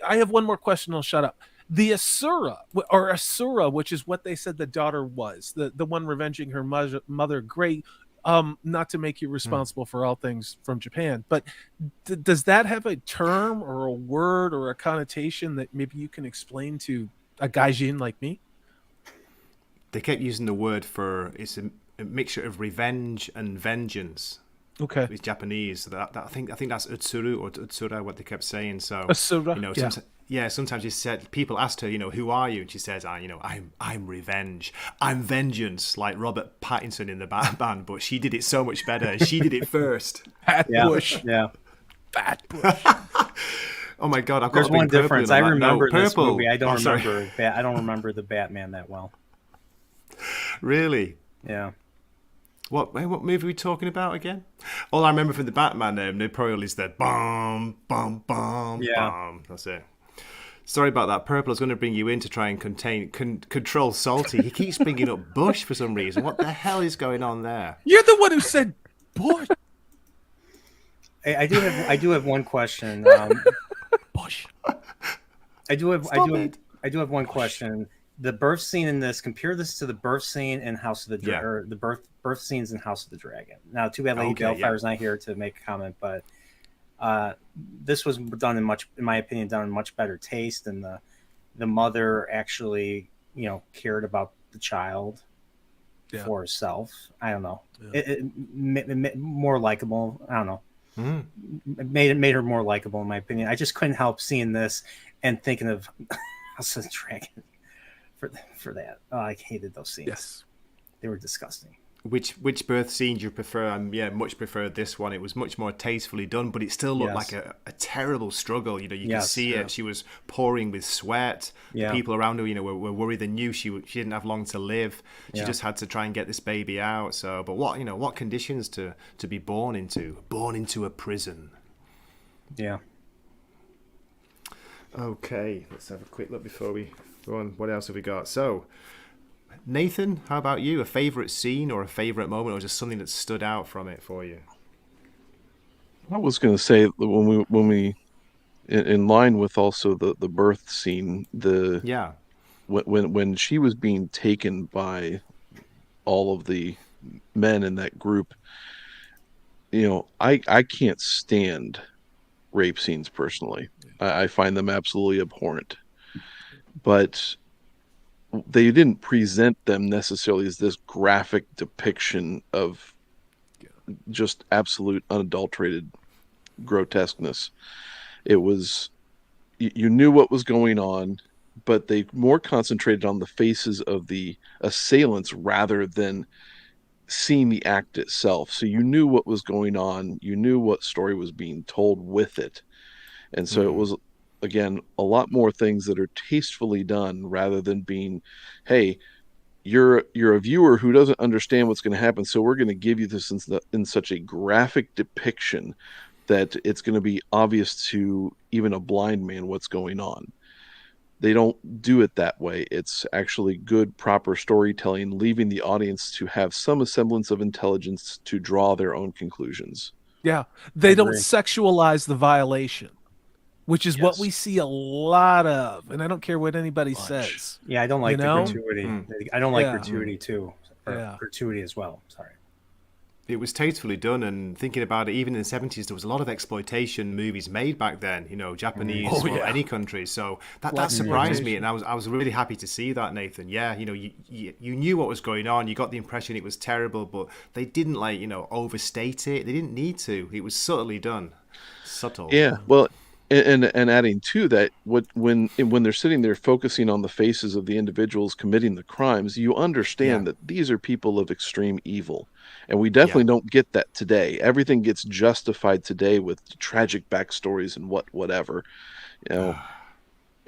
I have one more question. I'll shut up. The Asura, which is what they said the daughter was, the one revenging her mother, great. Not to make you responsible for all things from Japan, but does that have a term or a word or a connotation that maybe you can explain to a gaijin like me? They kept using the word for, it's a mixture of revenge and vengeance. Okay. It's Japanese. So that I think that's Utsuru or Utsura, what they kept saying. So Asura, sometimes she said, people asked her, who are you? And she says, I'm revenge. I'm vengeance, like Robert Pattinson in the band, but she did it so much better. She did it first. Pat Bush. Yeah. Pat Bush. Oh my God, I've got There's a big one difference. I remember this purple. movie. I don't remember the Batman that well. Really? Yeah. What movie are we talking about again? All I remember from the Batman the probably is that bum, bum, bum, bum. That's it. Sorry about that. Purple, I was going to bring you in to try and control Salty. He keeps bringing up Bush for some reason. What the hell is going on there? You're the one who said Bush. I do have one question. Bush. I do have one question. The birth scene in this, compare this to the birth scene in House of the Dragon, or the birth scenes in House of the Dragon. Now, too bad Lady Balefire's not here to make a comment, but this was done in my opinion, done in much better taste, and the mother actually, cared about the child for herself. I don't know. Yeah. It more likable. I don't know. It made her more likable, in my opinion. I just couldn't help seeing this and thinking of House of the Dragon. For that, I hated those scenes. Yes, they were disgusting. Which birth scene do you prefer? Much preferred this one. It was much more tastefully done, but it still looked like a terrible struggle. You could see it. She was pouring with sweat. The people around her, were worried. They knew she didn't have long to live. She just had to try and get this baby out. So, but what conditions to be born into? Born into a prison. Yeah. Okay, let's have a quick look before we go on. What else have we got? So, Nathan, how about you? A favourite scene or a favourite moment, or just something that stood out from it for you? I was going to say that when we in line with also the birth scene, when she was being taken by all of the men in that group, I can't stand rape scenes personally. I find them absolutely abhorrent. But they didn't present them necessarily as this graphic depiction of just absolute unadulterated grotesqueness. It was, you knew what was going on, but they more concentrated on the faces of the assailants rather than seeing the act itself. So you knew what was going on, you knew what story was being told with it. And so it was, again, a lot more things that are tastefully done rather than being, hey, you're a viewer who doesn't understand what's going to happen, so we're going to give you this in such a graphic depiction that it's going to be obvious to even a blind man what's going on. They don't do it that way. It's actually good, proper storytelling, leaving the audience to have some semblance of intelligence to draw their own conclusions. Yeah, they don't sexualize the violation, which is what Yes. we see a lot of, and I don't care what anybody says. Yeah, I don't like the gratuity. I don't like Yeah. gratuity too. Or Yeah. gratuity as well. Sorry. It was tastefully done, and thinking about it, even in the 70s, there was a lot of exploitation movies made back then, Japanese or any country. So that surprised me, and I was really happy to see that, Nathan. Yeah, you knew what was going on. You got the impression it was terrible, but they didn't overstate it. They didn't need to. It was subtly done. Subtle. Yeah, well, and adding to that, when they're sitting there focusing on the faces of the individuals committing the crimes, you understand that these are people of extreme evil. And we definitely don't get that today. Everything gets justified today with tragic backstories and whatever.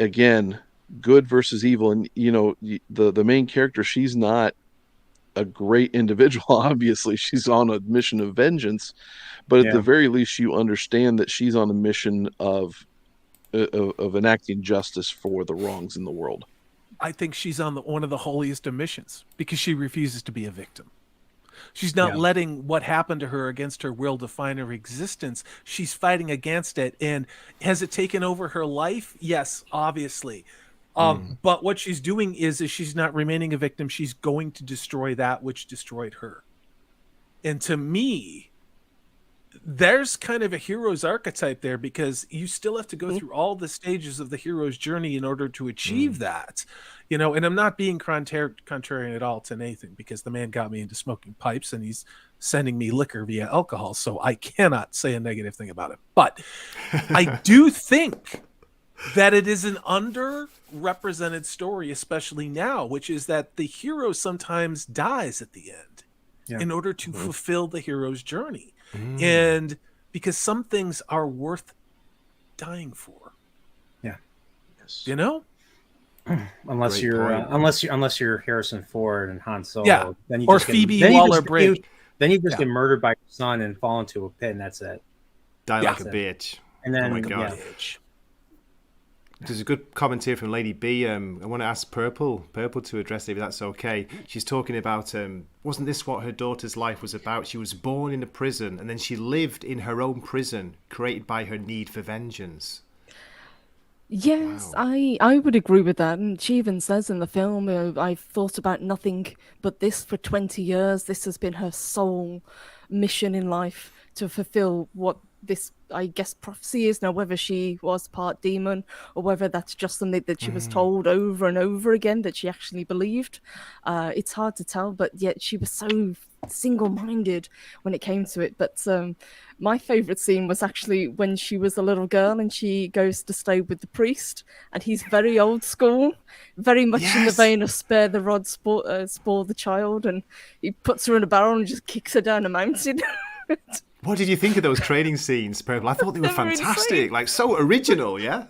Again, good versus evil. And, the main character, she's not a great individual, obviously. She's on a mission of vengeance. But at the very least, you understand that she's on a mission of enacting justice for the wrongs in the world. I think she's on one of the holiest of missions because she refuses to be a victim. She's not letting what happened to her against her will define her existence. She's fighting against it. And has it taken over her life? Yes, obviously. But what she's doing is she's not remaining a victim. She's going to destroy that which destroyed her. And to me, there's kind of a hero's archetype there, because you still have to go through all the stages of the hero's journey in order to achieve that, and I'm not being contrarian at all to Nathan, because the man got me into smoking pipes and he's sending me liquor via alcohol. So I cannot say a negative thing about it, but I do think that it is an underrepresented story, especially now, which is that the hero sometimes dies at the end in order to fulfill the hero's journey. And because some things are worth dying for. Yeah. Yes. Unless you're Harrison Ford and Han Solo. Yeah. Then you Or just Phoebe Waller-Bridge. Then you just get murdered by your son and fall into a pit, and that's it. Die like a bitch. And then, oh my God. There's a good comment here from Lady B. I want to ask Purple to address it, if that's okay. She's talking about, wasn't this what her daughter's life was about? She was born in a prison, and then she lived in her own prison, created by her need for vengeance. Yes, Wow. I would agree with that. And she even says in the film, I've thought about nothing but this for 20 years. This has been her sole mission in life, to fulfill what this, I guess, prophecy is. Now, whether she was part demon or whether that's just something that she was told over and over again that she actually believed, it's hard to tell. But yet she was so single-minded when it came to it. But my favorite scene was actually when she was a little girl and she goes to stay with the priest, and he's very old school, very much in the vein of spare the rod, spoil the child, and he puts her in a barrel and just kicks her down a mountain. What did you think of those training scenes, Purple? I thought they were fantastic, insane. like so original, yeah?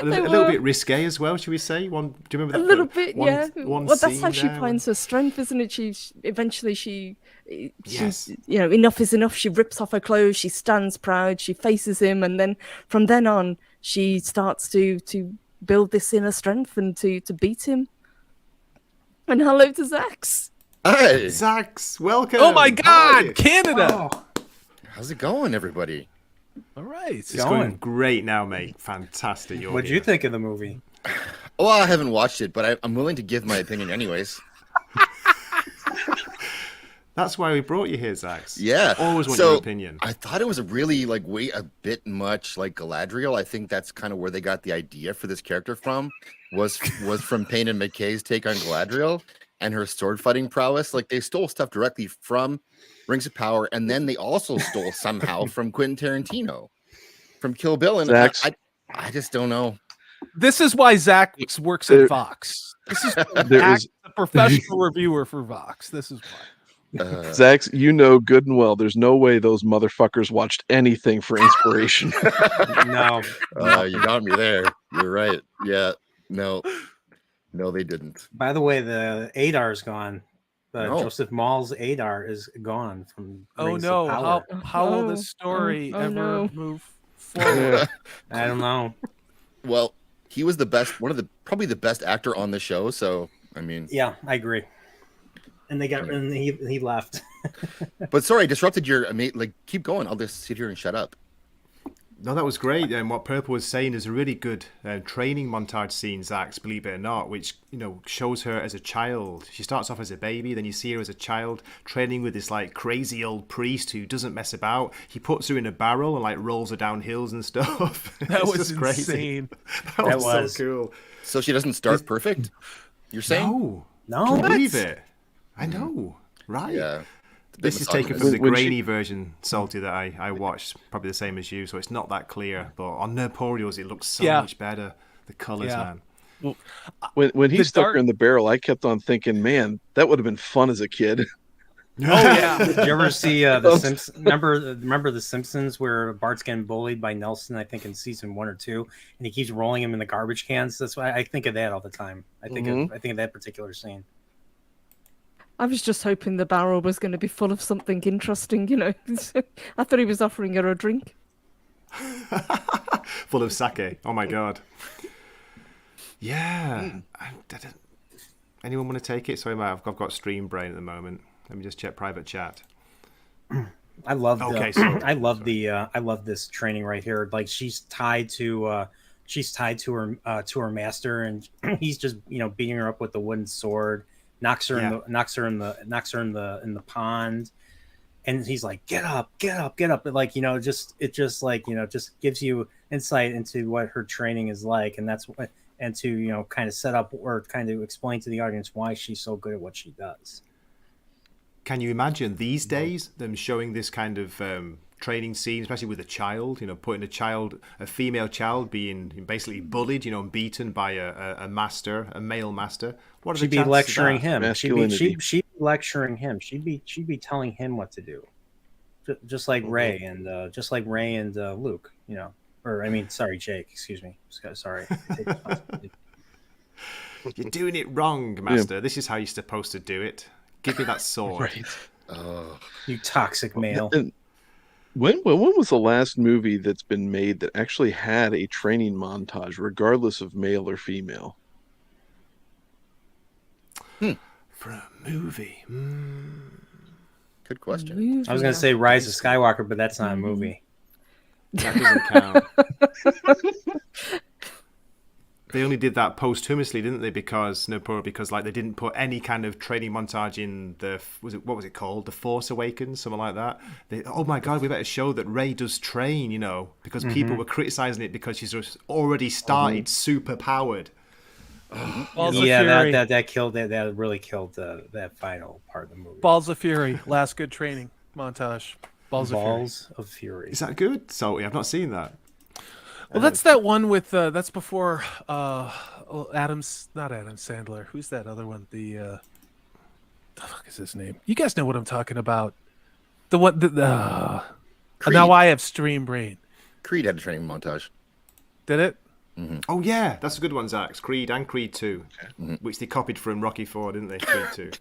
a little bit risque as well, should we say? Do you remember that? A little bit, one, yeah. One Well, that's scene how she there finds her strength, isn't it? Eventually, Yes. enough is enough. She rips off her clothes. She stands proud. She faces him, and then from then on, she starts to build this inner strength and to beat him. And hello to Zax. Hey, Zax, welcome. Oh my How are you? God, Canada! how's it going, everybody? All right. It's going great now, mate. Fantastic. What'd you think of the movie? Oh, I haven't watched it, but I'm willing to give my opinion anyways. That's why we brought you here, Zax. Yeah. Always want your opinion. I thought it was a really a bit much like Galadriel. I think that's kind of where they got the idea for this character from. Was from Payne and McKay's take on Galadriel and her sword fighting prowess. Like they stole stuff directly from Rings of Power, and then they also stole somehow from Quentin Tarantino, from Kill Bill. And I just don't know. This is why Zach works at Vox. This is a professional reviewer for Vox. This is why. Zax, you know good and well there's no way those motherfuckers watched anything for inspiration. No. You got me there. You're right. Yeah. No, they didn't. By the way, the Adar is gone. No. Joseph Maul's Adar is gone from Rings no! of Power. How will this story ever move forward? Yeah. I don't know. Well, he was the best, probably the best actor on the show. So I mean, Yeah, I agree. And he left. But sorry, I disrupted your keep going. I'll just sit here and shut up. No, that was great. And what Purple was saying is a really good training montage scene, Zax, believe it or not, which, shows her as a child. She starts off as a baby, then you see her as a child training with this crazy old priest who doesn't mess about. He puts her in a barrel and rolls her down hills and stuff. That was just insane. That was so cool. So she doesn't start perfect? You're saying? No. Can you believe it? I know, right? Yeah. This is taken from the grainy version, Salty, that I watched, probably the same as you, so it's not that clear. But on Nerdporials, it looks so much better. The colours, man. Well, when he stuck her in the barrel, I kept on thinking, man, that would have been fun as a kid. Oh yeah. Did you ever see the Simpsons? Remember the Simpsons where Bart's getting bullied by Nelson? I think in season 1 or 2, and he keeps rolling him in the garbage cans. That's why I think of that all the time. I think of that particular scene. I was just hoping the barrel was going to be full of something interesting, I thought he was offering her a drink. Full of sake. Oh my god. Yeah. Anyone want to take it? Sorry, I've got stream brain at the moment. Let me just check private chat. I love I love this training right here. Like she's tied to her master, and he's just beating her up with the wooden sword. Knocks her in the pond, and he's like, get up. But just gives you insight into what her training is like, and that's what, and to kind of set up or kind of explain to the audience why she's so good at what she does. Can you imagine these days them showing this kind of training scene, especially with a child, putting a female child being basically bullied, and beaten by a male master? What are she'd be lecturing him. She'd be lecturing him. She'd be telling him what to do, just like Ray and Luke, or I mean, sorry, Jake. Excuse me. Sorry. You're doing it wrong, Master. Yeah. This is how you're supposed to do it. Give me that sword. Right. You toxic male. And when was the last movie that's been made that actually had a training montage, regardless of male or female? For a movie. Good question. I was going to say Rise of Skywalker, but that's not a movie. That doesn't count. They only did that posthumously, didn't they? Because they didn't put any kind of training montage in what was it called? The Force Awakens, something like that. Oh my God, we better show that Rey does train, because people were criticizing it because she's already started super powered. Yeah, that killed that really killed that final part of the movie. Balls of Fury, last good training montage. Balls of Fury. Is that good? So I've not seen that. Well, that's that one with that's before not Adam Sandler. Who's that other one? The fuck is his name? You guys know what I'm talking about. The one now I have stream brain. Creed had a training montage. Did it? Mm-hmm. Oh yeah, that's a good one, Zax. Creed and Creed 2, which they copied from Rocky 4, didn't they? Creed 2.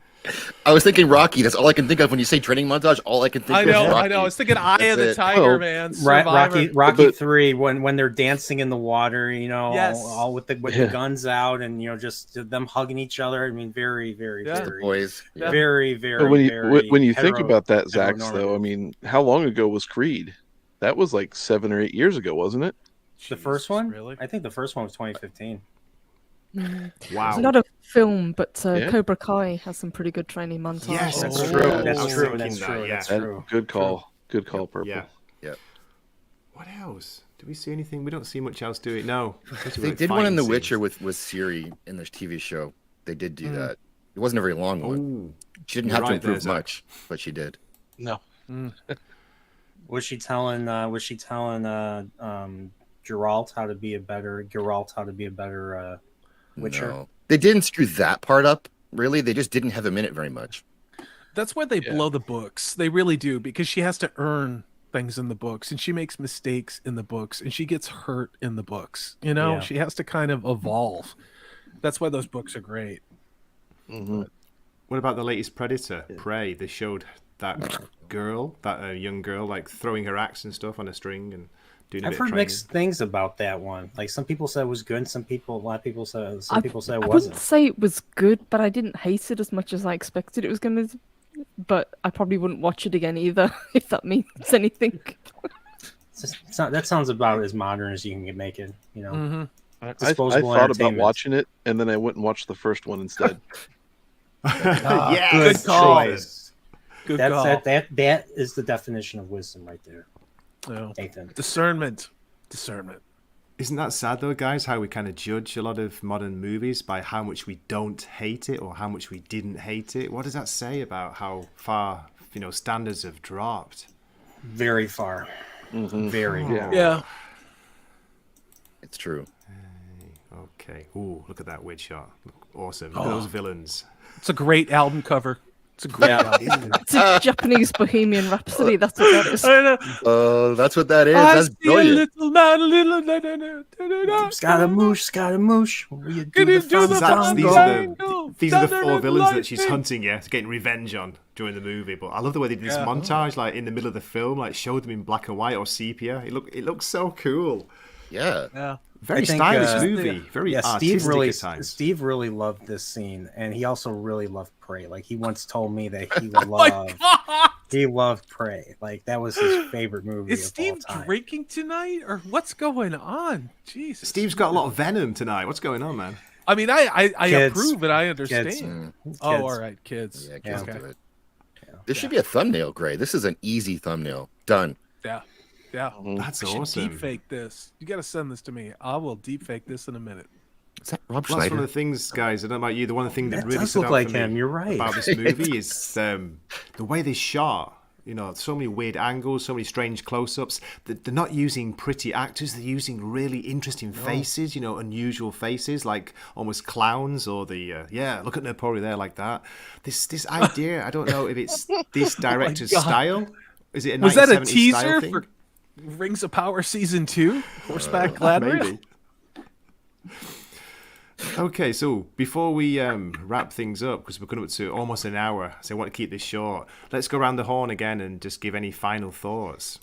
I was thinking Rocky. That's all I can think of when you say training montage. All I can think of is Rocky. I know. I was thinking Eye of the Tiger, man. Survivor. Rocky 3 when they're dancing in the water, all with the guns out, and just them hugging each other. I mean, very, very, very, boys. Very, very. When you think about that, Zax, though, I mean, how long ago was Creed? That was like 7 or 8 years ago, wasn't it? The first one? Really? I think the first one was 2015. Wow. It's not a film, but Yeah. Cobra Kai has some pretty good training montages. Yes, that's Oh. true. That's I was true. thinking That's that, true. yeah. That's That- true. Good call. Good call, Purple. Yeah. Yeah. What else? Do we see anything? We don't see much else do it. No. They did one in The Witcher with Siri in the TV show. They did do that. It wasn't a very long one. Ooh. She didn't You're have to right there, improve Zach. much, but she did. No. Was she telling Geralt how to be a better Witcher? No. They didn't screw that part up, really. They just didn't have him in it very much. That's where they blow the books. They really do, because she has to earn things in the books, and she makes mistakes in the books, and she gets hurt in the books. You know, Yeah. she has to kind of evolve. That's why those books are great. Mm-hmm. What about the latest Predator, Prey? They showed that girl, that young girl, like throwing her axe and stuff on a string and doing a I've bit heard of training. mixed things about that one. Like some people said it was good, a lot of people said it I wasn't. wouldn't say it was good, but I didn't hate it as much as I expected it was going to. But I probably wouldn't watch it again either, if that means anything. That sounds about as modern as you can make it. You know, Mm-hmm. I Disposable thought about entertainment. watching it, and then I went and watched the first one instead. Yes! good call. choice. Good That's call. that is the definition of wisdom right there, Yeah. Nathan. Discernment. Isn't that sad though, guys? How we kind of judge a lot of modern movies by how much we don't hate it or how much we didn't hate it. What does that say about how far standards have dropped? Very far, Mhm. very. Yeah. Yeah. It's true. Okay. Ooh, look at that weird shot. Awesome. Look at those villains. It's a great album cover. It's a great album. It's a Japanese Bohemian Rhapsody. That's what that is. I know. Oh, that's what that is. I That's see a brilliant. little man, a little Scaramouche. Will you Get do into the the Zach, these Fandango. are the Thunder four and villains that she's lightning. hunting, yeah, getting revenge on during the movie. But I love the way they did this Yeah. montage, like in the middle of the film, like showed them in black and white or sepia. It looks so cool. Yeah. Yeah. Very I think, stylish movie. Very Yeah, artistic at times. Steve really loved this scene, and he also really loved Prey. Like he once told me that he My loved God. he loved Prey. Like that was his favorite movie Is of Steve all time. drinking tonight, or what's going on? Jesus. Steve's got a lot of venom tonight. What's going on, man? I mean, I Kids. approve and I understand. Kids. Oh, Kids. all right, kids. Yeah, kids Okay. do it. This should be a thumbnail, Gray. This is an easy thumbnail. Done. Yeah. Yeah. That's We should awesome. deep fake this. You got to send this to me. I will deep fake this in a minute. Is that Rob That's one of Schneider? the things, guys. I don't know about you. The one thing that That really does stood look out like for me him. You're right. about this movie is the way they shot. So many weird angles, so many strange close-ups. They're not using pretty actors. They're using really interesting faces. Unusual faces, like almost clowns or the look at Napoleon there, like that. This idea. I don't know if it's this director's God. style. Is it a Was that a 1970s style teaser thing? for Rings of Power Season 2? Horseback Gladiator? Maybe. Okay, so before we wrap things up, because we're coming up to almost an hour, so I want to keep this short, let's go around the horn again and just give any final thoughts.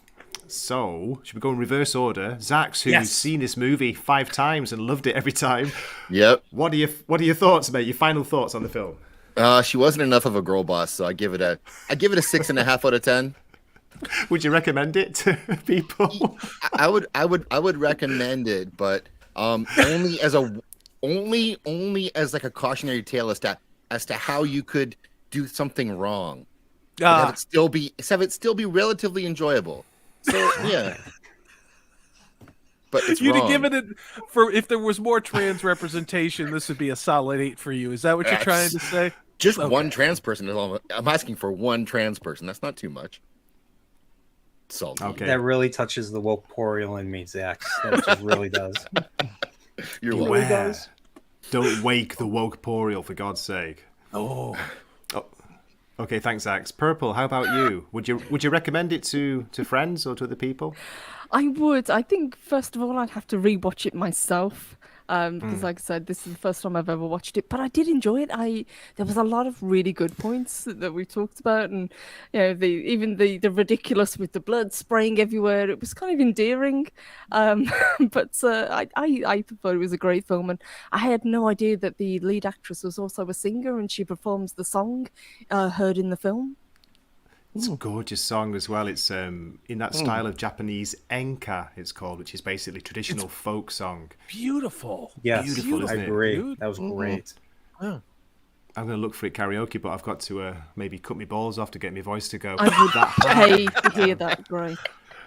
So, should we go in reverse order? Zach's, who's Yes. seen this movie 5 times and loved it every time. Yep. What are your thoughts, mate? Your final thoughts on the film? She wasn't enough of a girl boss, so I give it a 6.5 out of 10. Would you recommend it to people? I would recommend it, but only as like a cautionary tale as to how you could do something wrong. But have it still be relatively enjoyable. So yeah. But it's You'd have wrong. given it for if there was more trans representation, this would be a solid 8 for you. Is that what you're trying to say? Just Okay. one trans person is all I'm asking for. One trans person. That's not too much. Salty. Okay. That really touches the woke-porial in me, Zach. That just really does. You're Beware. welcome. does. Don't wake the woke porial, for God's sake. Oh. Okay, thanks, Zach. Purple, how about you? Would you recommend it to friends or to other people? I would. I think first of all, I'd have to rewatch it myself because, like I said, this is the first time I've ever watched it. But I did enjoy it. There was a lot of really good points that we talked about, and even the ridiculous with the blood spraying everywhere. It was kind of endearing. But I thought it was a great film, and I had no idea that the lead actress was also a singer, and she performs the song heard in the film. It's a gorgeous song as well. It's in that style of Japanese enka, it's called, which is basically traditional folk song. Beautiful. Yes, Beautiful, I isn't it? agree. Dude. That was great. Yeah. I'm going to look for it karaoke, but I've got to maybe cut my balls off to get my voice to go. I would pay to hear that, Gray.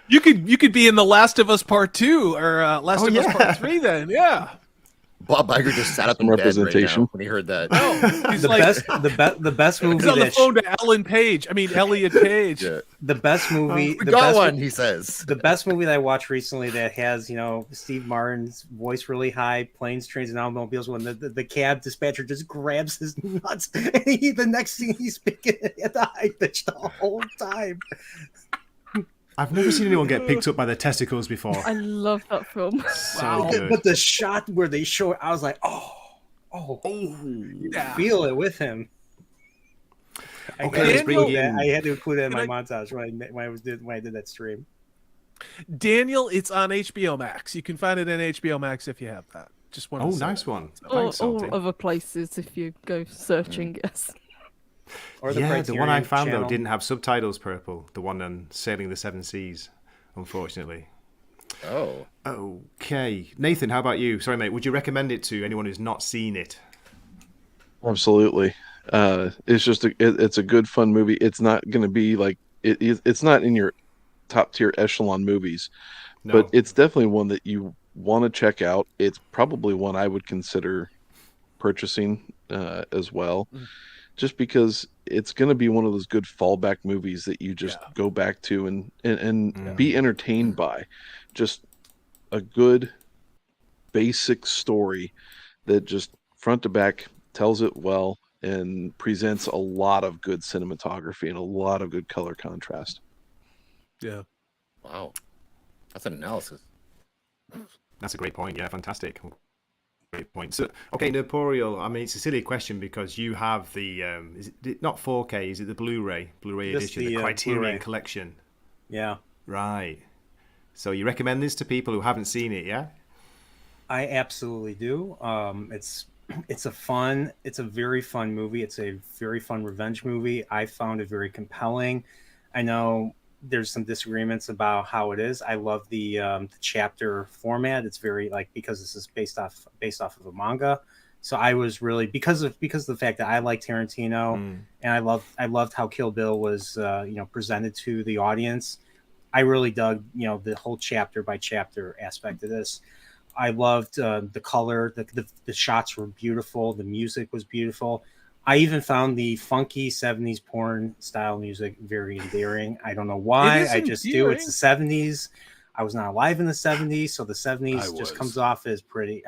You could be in The Last of Us Part 2 or Last of Us yeah. Part 3 then. Yeah. Bob Iger just sat up in Some bed right representation. now when he heard that. He's The like, best movie he's on the that phone to Ellen Page. I mean, Elliot Page. Yeah. the best movie. We the got best, one, he says. The best movie that I watched recently that has, Steve Martin's voice really high, planes, trains, and automobiles, when the cab dispatcher just grabs his nuts, and the next thing he's speaking at the high pitch the whole time. I've never seen anyone get picked up by their testicles before. I love that film. So good. But the shot where they show it, I was like, you feel it with him. Okay, let's bring in... I had to include that in my Can montage when I did that stream. Daniel, it's on HBO Max. You can find it on HBO Max if you have that. Just one. Oh, nice one. Or, Thanks, Salty. or other places if you go searching, yes. Or The one I Criterion found, channel. though, didn't have subtitles, Purple. The one on Sailing the Seven Seas, unfortunately. Oh. Okay. Nathan, how about you? Sorry, mate. Would you recommend it to anyone who's not seen it? Absolutely. It's just it's a good fun movie. It's not going to be like it's not in your top tier echelon movies, No. but it's definitely one that you want to check out. It's probably one I would consider purchasing as well, just because it's going to be one of those good fallback movies that you just go back to and be entertained by. Just a good basic story that just front to back tells it well and presents a lot of good cinematography and a lot of good color contrast. Yeah. Wow. That's an analysis. That's a great point. Yeah, fantastic. Great point. So, okay, Neporial, I mean, it's a silly question because you have the, is it not 4K, is it the Blu-ray Just edition, the Criterion Blu-ray. collection? Yeah. Right. So you recommend this to people who haven't seen it, yeah? I absolutely do. It's a very fun movie. It's a very fun revenge movie. I found it very compelling. I know there's some disagreements about how it is. I love the chapter format. It's very because this is based off of a manga. So I was really because of the fact that I like Tarantino and I loved how Kill Bill was presented to the audience. I really dug the whole chapter by chapter aspect of this. I loved the color. The shots were beautiful. The music was beautiful. I even found the funky 70s porn style music very endearing. I don't know why. I just do. It's the 70s. I was not alive in the 70s, so the 70s just comes off as pretty.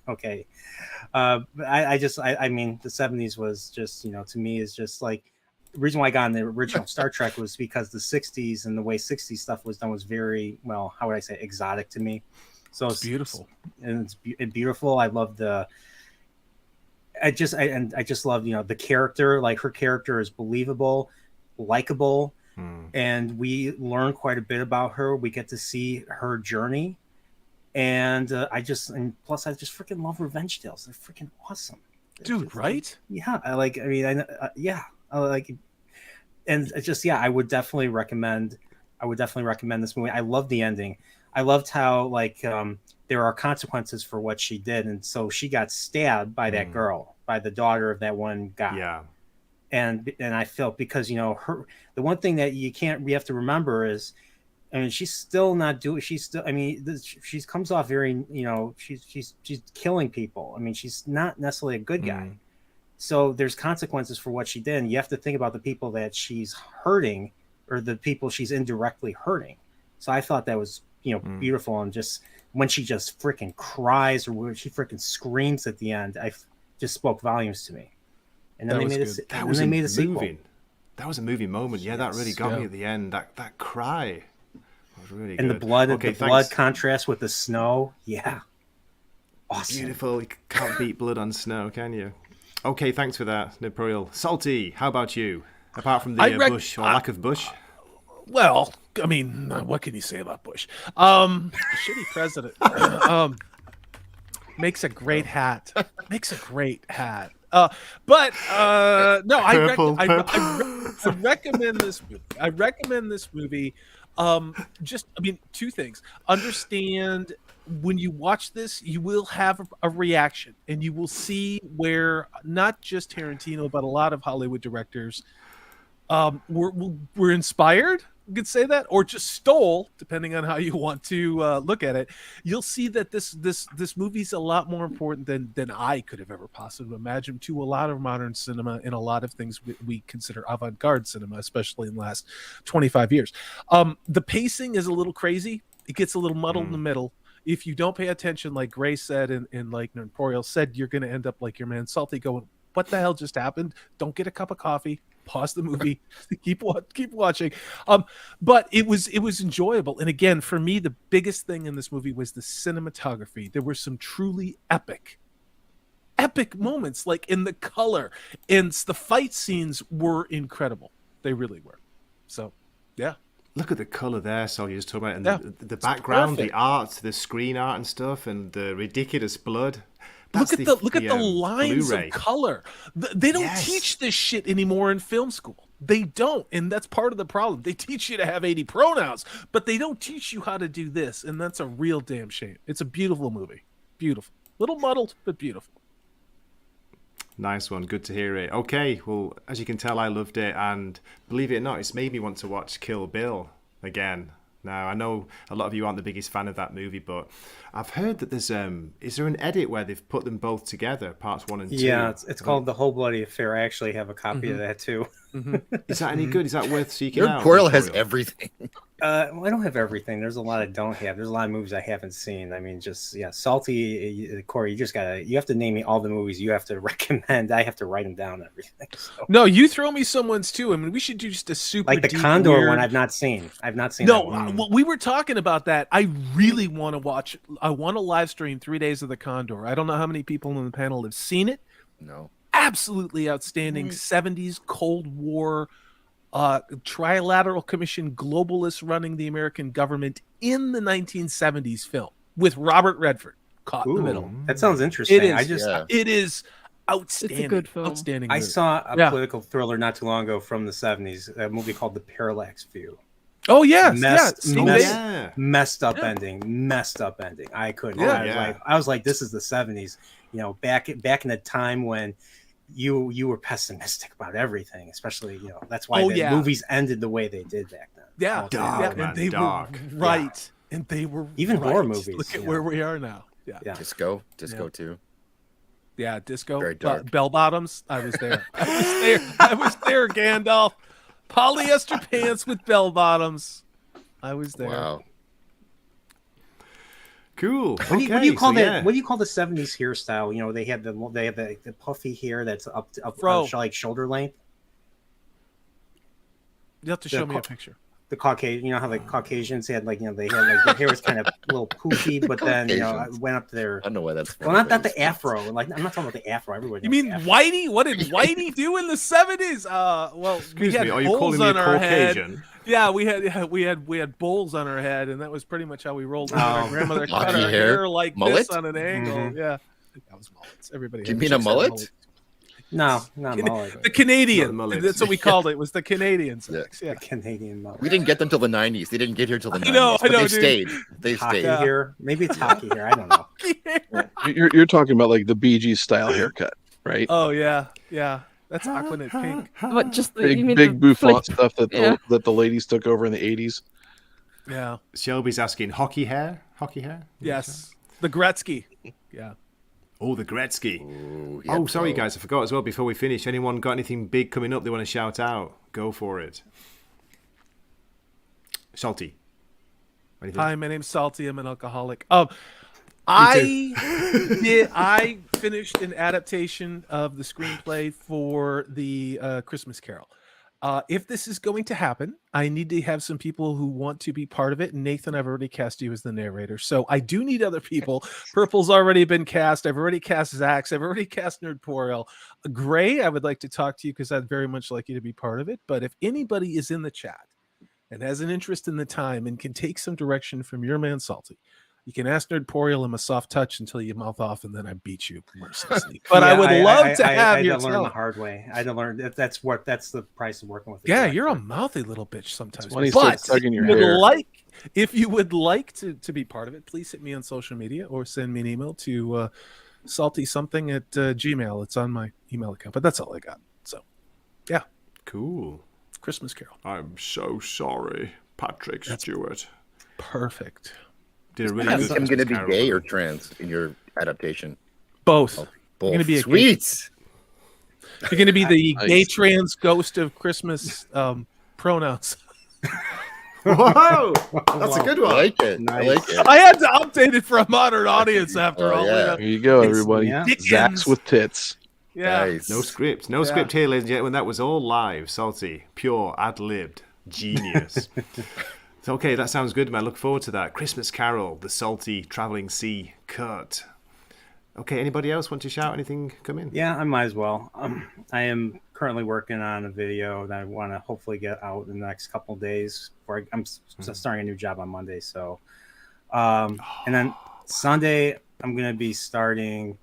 Okay. I mean, the 70s was just, to me, is just like the reason why I got in the original Star Trek was because the 60s and the way 60s stuff was done was very, well, how would I say, exotic to me. So it's beautiful. And it's beautiful. I love I just love the character. Like, her character is believable, likable, and we learn quite a bit about her. We get to see her journey, and plus I just freaking love revenge tales. They're freaking awesome, dude. Right? Yeah, I like, and it's just I would definitely recommend this movie. I love the ending. I loved how there are consequences for what she did, and so she got stabbed by that girl, by the daughter of that one guy. Yeah. And I felt because her, the one thing that you have to remember is, I mean, she's still not doing. She's still. I mean, she comes off very. She's killing people. I mean, she's not necessarily a good guy. So there's consequences for what she did. And you have to think about the people that she's hurting, or the people she's indirectly hurting. So I thought that was beautiful, and just when she just freaking cries or when she freaking screams at the end, I just spoke volumes to me. And then they made a sequel. That was a moving moment. Yeah, that really got me at the end. That cry was really good. And the blood contrast with the snow. Yeah. Awesome. Beautiful. You can't beat blood on snow, can you? Okay, thanks for that, Neporial. Salty, how about you? Apart from the Bush or lack of Bush? Well, I mean, what can you say about Bush? Shitty president. Makes a great hat. No, Purple, I recommend this movie. I recommend this movie. Just, I mean, two things. Understand when you watch this, you will have a reaction, and you will see where not just Tarantino, but a lot of Hollywood directors were inspired. You could say that, or just stole, depending on how you want to look at it. You'll see that this movie's a lot more important than I could have ever possibly imagined to a lot of modern cinema and a lot of things we consider avant-garde cinema, especially in the last 25 years. The pacing is a little crazy. It gets a little muddled in the middle. If you don't pay attention, like Gray said and like Nerdporial said, you're going to end up like your man Salty going, what the hell just happened? Don't get a cup of coffee. Pause the movie. keep watching. But it was enjoyable. And again, for me, the biggest thing in this movie was the cinematography. There were some truly epic moments, like in the color, and the fight scenes were incredible. They really were. So, yeah. Look at the color there. So you just talk about it, and Yeah, the background, perfect. the art, the screen art and stuff, and the ridiculous blood. Look at the lines Blu-ray. of color. They don't Yes. teach this shit anymore in film school. They don't, and that's part of the problem. They teach you to have 80 pronouns, but they don't teach you how to do this, and that's a real damn shame. It's a beautiful movie. Beautiful. Little muddled, but beautiful. Nice one. Good to hear it. Okay, well, as you can tell, I loved it, and believe it or not, it's made me want to watch Kill Bill again. Now, I know a lot of you aren't the biggest fan of that movie, but I've heard that there's is there an edit where they've put them both together, parts 1 and 2? Yeah, it's called The Whole Bloody Affair. I actually have a copy of that too. Is that any good? Is that worth seeking Your out? Portal has everything. Well, I don't have everything. There's a lot I don't have. There's a lot of movies I haven't seen. I mean, just Salty, Corey. You have to name me all the movies you have to recommend. I have to write them down. Everything. So. No, you throw me some ones too. I mean, we should do just a super Like the deep, Condor weird... one, I've not seen. That No, one. well, we were talking about that. I really want to watch. I want to live stream 3 days of the Condor. I don't know how many people on the panel have seen it. No. Absolutely outstanding 70s Cold War trilateral commission globalists running the American government in the 1970s film with Robert Redford caught in the middle. That sounds interesting. It is outstanding. It's a good film. Outstanding. I movie. saw a political thriller not too long ago from the 70s, a movie called The Parallax View. Oh yes, Messed up ending. I couldn't. I was like, this is the 70s. You know, back in the time when you were pessimistic about everything, especially that's why movies ended the way they did back then. Yeah, dark, man, and they dark. were right, and they were even right. horror movies. Look at where we are now. Yeah. Disco too. Yeah, disco. Very dark. Bell bottoms. I was there. I was there, Gandalf. Polyester pants with bell bottoms. I was there. Wow. Cool. What do you call that? What do you call the 70s hairstyle? You know, they have the puffy hair that's up like shoulder length. You have to show me a picture. The Caucasian, you know how the Caucasians had they had their hair was kind of a little poofy, but then it went up to their. I don't know why that's. Well, not the afro. Like I'm not talking about the afro. Everybody. You mean Whitey? What did Whitey do in the 70s? Well, excuse we had me. Are you calling me Caucasian? Yeah, we had bowls on our head, and that was pretty much how we rolled. Our grandmother cut our hair like mullet? this on an angle. Mm-hmm. Yeah, that was mullets. Everybody. Do you mean a mullet? No, not mullet. The Canadian. That's what we called it. Was the Canadian sex. Yeah. The Canadian mullet. We didn't get them till the 90s. They didn't get here till the 90s. I know. They stayed. They stayed here. Maybe it's hockey here. I don't know. You're talking about like the Bee Gees style haircut, right? Oh yeah. That's Aquanet pink. But just big bouffant stuff that the ladies took over in the 80s. Yeah. Shelby's asking hockey hair. Yes. The Gretzky. Yeah. Oh, the Gretzky. Ooh, sorry, guys. I forgot as well before we finish. Anyone got anything big coming up they want to shout out? Go for it. Salty. Hi, my name's Salty. I'm an alcoholic. I finished an adaptation of the screenplay for the Christmas Carol. If this is going to happen, I need to have some people who want to be part of it. And Nathan, I've already cast you as the narrator. So I do need other people. Purple's already been cast. I've already cast Zach's. I've already cast Nerdporial. Gray, I would like to talk to you because I'd very much like you to be part of it. But if anybody is in the chat and has an interest in the time and can take some direction from your man Salty, You can ask Nerdporial him a soft touch until you mouth off, and then I beat you mercilessly. But I would love to have I your had to learn the tell. hard way. I had to learn that's the price of working with. Yeah, you're a mouthy little bitch sometimes. when he But starts tugging your hair. if you would like to be part of it, please hit me on social media or send me an email to saltysomething at Gmail. It's on my email account, but that's all I got. So, yeah. Cool. Christmas Carol. I'm so sorry, Patrick Stewart. Perfect. Did a really I'm good going to Christmas be Carol. gay or trans in your adaptation. Both. Oh, You're gonna be a sweet. You're going to be the Nice. gay trans ghost of Christmas pronouns. Whoa, that's a good I one. like it. I Nice. like it. I had to update it for a modern audience after Oh, all. yeah. There you go, It's everybody. Dickens. Zacks with tits. Yeah. Nice. No script. No Yeah. script here, ladies and gentlemen. That was all live, salty, pure, ad-libbed, genius. So, okay, that sounds good, man. Look forward to that. Christmas Carol, the salty traveling sea cut. Okay, anybody else want to shout anything? Come in. Yeah, I might as well. I am currently working on a video that I want to hopefully get out in the next couple of days. I'm starting a new job on Monday, so and then Sunday I'm gonna be starting.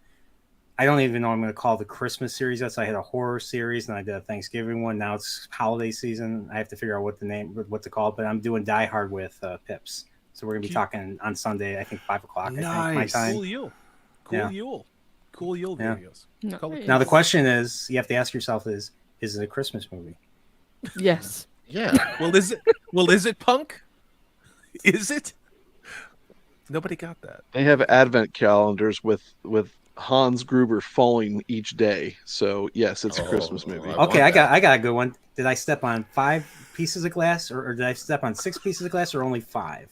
I don't even know what I'm going to call the Christmas series. That's I had a horror series and I did a Thanksgiving one. Now it's holiday season. I have to figure out what to call it. But I'm doing Die Hard with Pips. So we're gonna be talking on Sunday. I think 5 o'clock. I think, my Nice. time. Cool Yule. Yeah. Cool Yule Yeah. videos. Nice. Color- Now the question is, you have to ask yourself: Is it a Christmas movie? Yes. Yeah. Well, is it punk? Is it? Nobody got that. They have advent calendars with Hans Gruber falling each day. So yes, it's a Christmas movie. I Okay, want I got a good one. Did I step on 5 pieces of glass, or did I step on 6 pieces of glass, or only 5?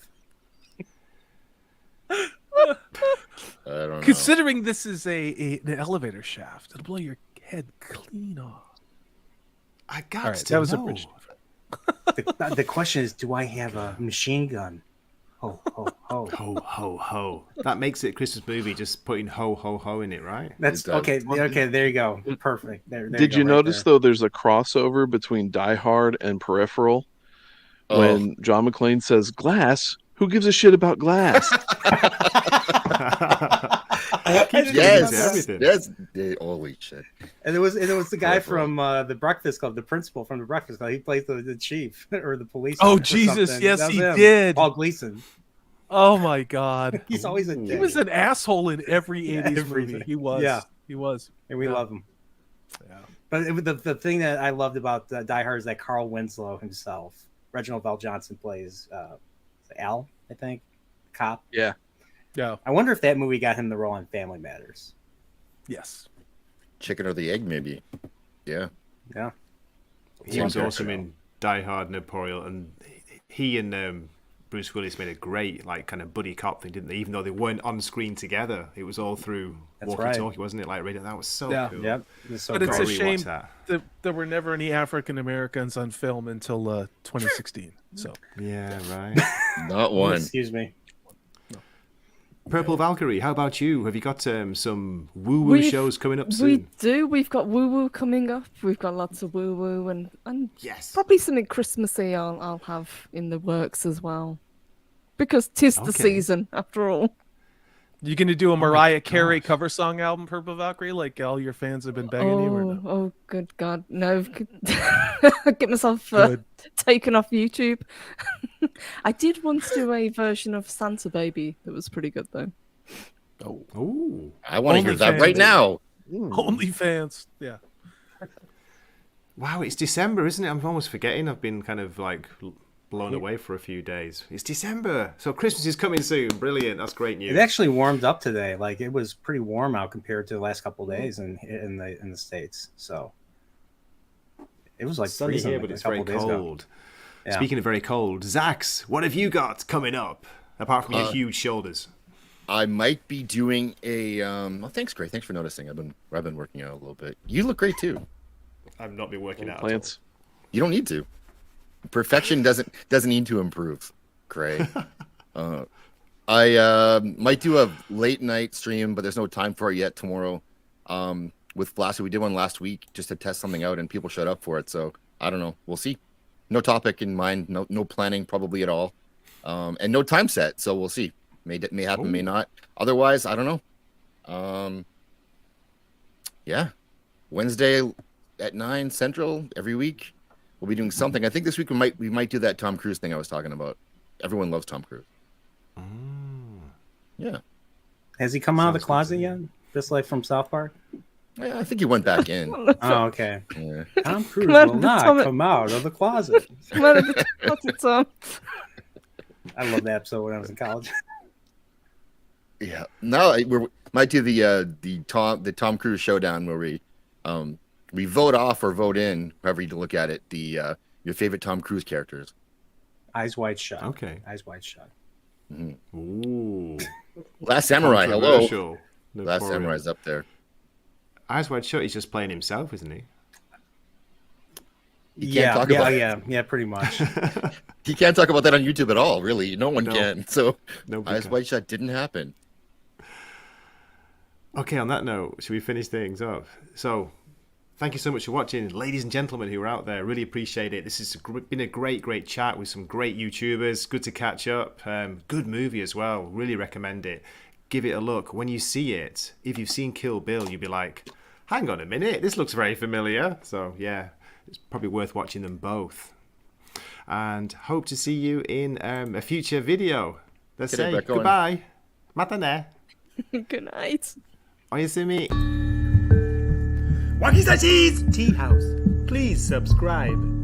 I don't know. Considering this is an elevator shaft, it'll blow your head clean off. I got All right, to that was a know. bridge. The question is, do I have a machine gun? Ho ho ho. Ho, ho, ho. That makes it a Christmas movie, just putting ho, ho, ho in it, right? That's It does. okay. Okay, there you go. Perfect. There Did go you right notice there. though? There's a crossover between Die Hard and Peripheral. Oh. When John McClane says glass, who gives a shit about glass? Keeps getting into Yes. everything. Yes. Holy shit. And it was the guy Peripheral. from the Breakfast Club, the principal from the Breakfast Club. He plays the chief or the police. Oh, or Jesus, something. yes, That was he him. did. Paul Gleason. Oh my God. He's always a Ooh. He dick. was an asshole in every 80s Everything. movie. He was. Yeah. He was. and we Yeah. love him. Yeah. But the thing that I loved about Die Hard is that Carl Winslow himself, Reginald Val Johnson plays Al, I think, cop. Yeah. I wonder if that movie got him the role on Family Matters. Yes. Chicken or the egg, maybe. Yeah. Yeah. He was Wonderful. awesome in Die Hard, Nerdporial, and he and Bruce Willis made a great kind of buddy cop thing, didn't they? Even though they weren't on screen together, it was all through That's walkie-talkie, wasn't it? Like radio. That was so Yeah. cool. Yep. It was so But it's great. a Rewatch shame that. there were never any African Americans on film until 2016. So Yeah, right. Not Oh, one. excuse me. Purple Valkyrie, how about you? Have you got some woo-woo We've- shows coming up We soon? do. We've got woo woo coming up. We've got lots of woo woo and Yes. probably something Christmassy I'll have in the works as well. Because 'tis the Okay. season after all. you going to do a Mariah Carey gosh. cover song album, Purple Valkyrie, like all your fans have been begging you? Or no? Oh, good God. No. Get myself Good. taken off YouTube. I did once do a version of Santa Baby that was pretty good, though. Oh, Ooh. I want to hear that OnlyFans. right now. OnlyFans. Yeah. Wow, it's December, isn't it? I'm almost forgetting. I've been kind of blown away for a few days. It's December, so Christmas is coming soon. Brilliant. That's great news. It actually warmed up today. Like it was pretty warm out compared to the last couple of days in the States. So it was like Sunny freezing here, like but a it's couple very days ago. cold. Yeah. Speaking of very cold, Zax, what have you got coming up apart from your huge shoulders? I might be doing a. Oh, thanks, Gray. Thanks for noticing. I've been working out a little bit. You look great too. I've not been working out. Plants. You don't need to. Perfection doesn't need to improve, Gray. I might do a late night stream, but there's no time for it yet tomorrow. With Flash, we did one last week just to test something out, and people showed up for it. So I don't know. We'll see. No topic in mind. No planning probably at all, and no time set. So we'll see. May happen, may not. Otherwise, I don't know. Yeah, Wednesday at 9 Central every week. We'll be doing something. I think this week we might do that Tom Cruise thing I was talking about. Everyone loves Tom Cruise. Yeah. Has he come out of the closet yet? Just like from South Park? Yeah, I think he went back in. Oh, okay. Yeah. Tom Cruise will not come out of the closet. Come out of the closet, Tom. I love that episode when I was in college. Yeah. No, we might do the Tom Cruise showdown where we vote off or vote in, however you look at it, your favorite Tom Cruise characters. Eyes Wide Shut. Okay. Eyes Wide Shut. Ooh. Last Samurai, hello. Controversial. Last Notorious. Samurai's up there. Eyes Wide Shut, he's just playing himself, isn't he? He can't talk about it. Yeah, pretty much. He can't talk about that on YouTube at all, really. No one can. So Nobody Eyes can. Wide Shut didn't happen. Okay, on that note, should we finish things up? So, thank you so much for watching, ladies and gentlemen who are out there. Really appreciate it. This has been a great chat with some great YouTubers. Good to catch up. Good movie as well. Really recommend it. Give it a look. When you see it, if you've seen Kill Bill, you'll be like, hang on a minute, this looks very familiar. So, yeah, it's probably worth watching them both. And hope to see you in a future video. Let's Get it say back going. goodbye. Matane. Good night. Oyasumi. Wakizachi's Tea House. Please subscribe.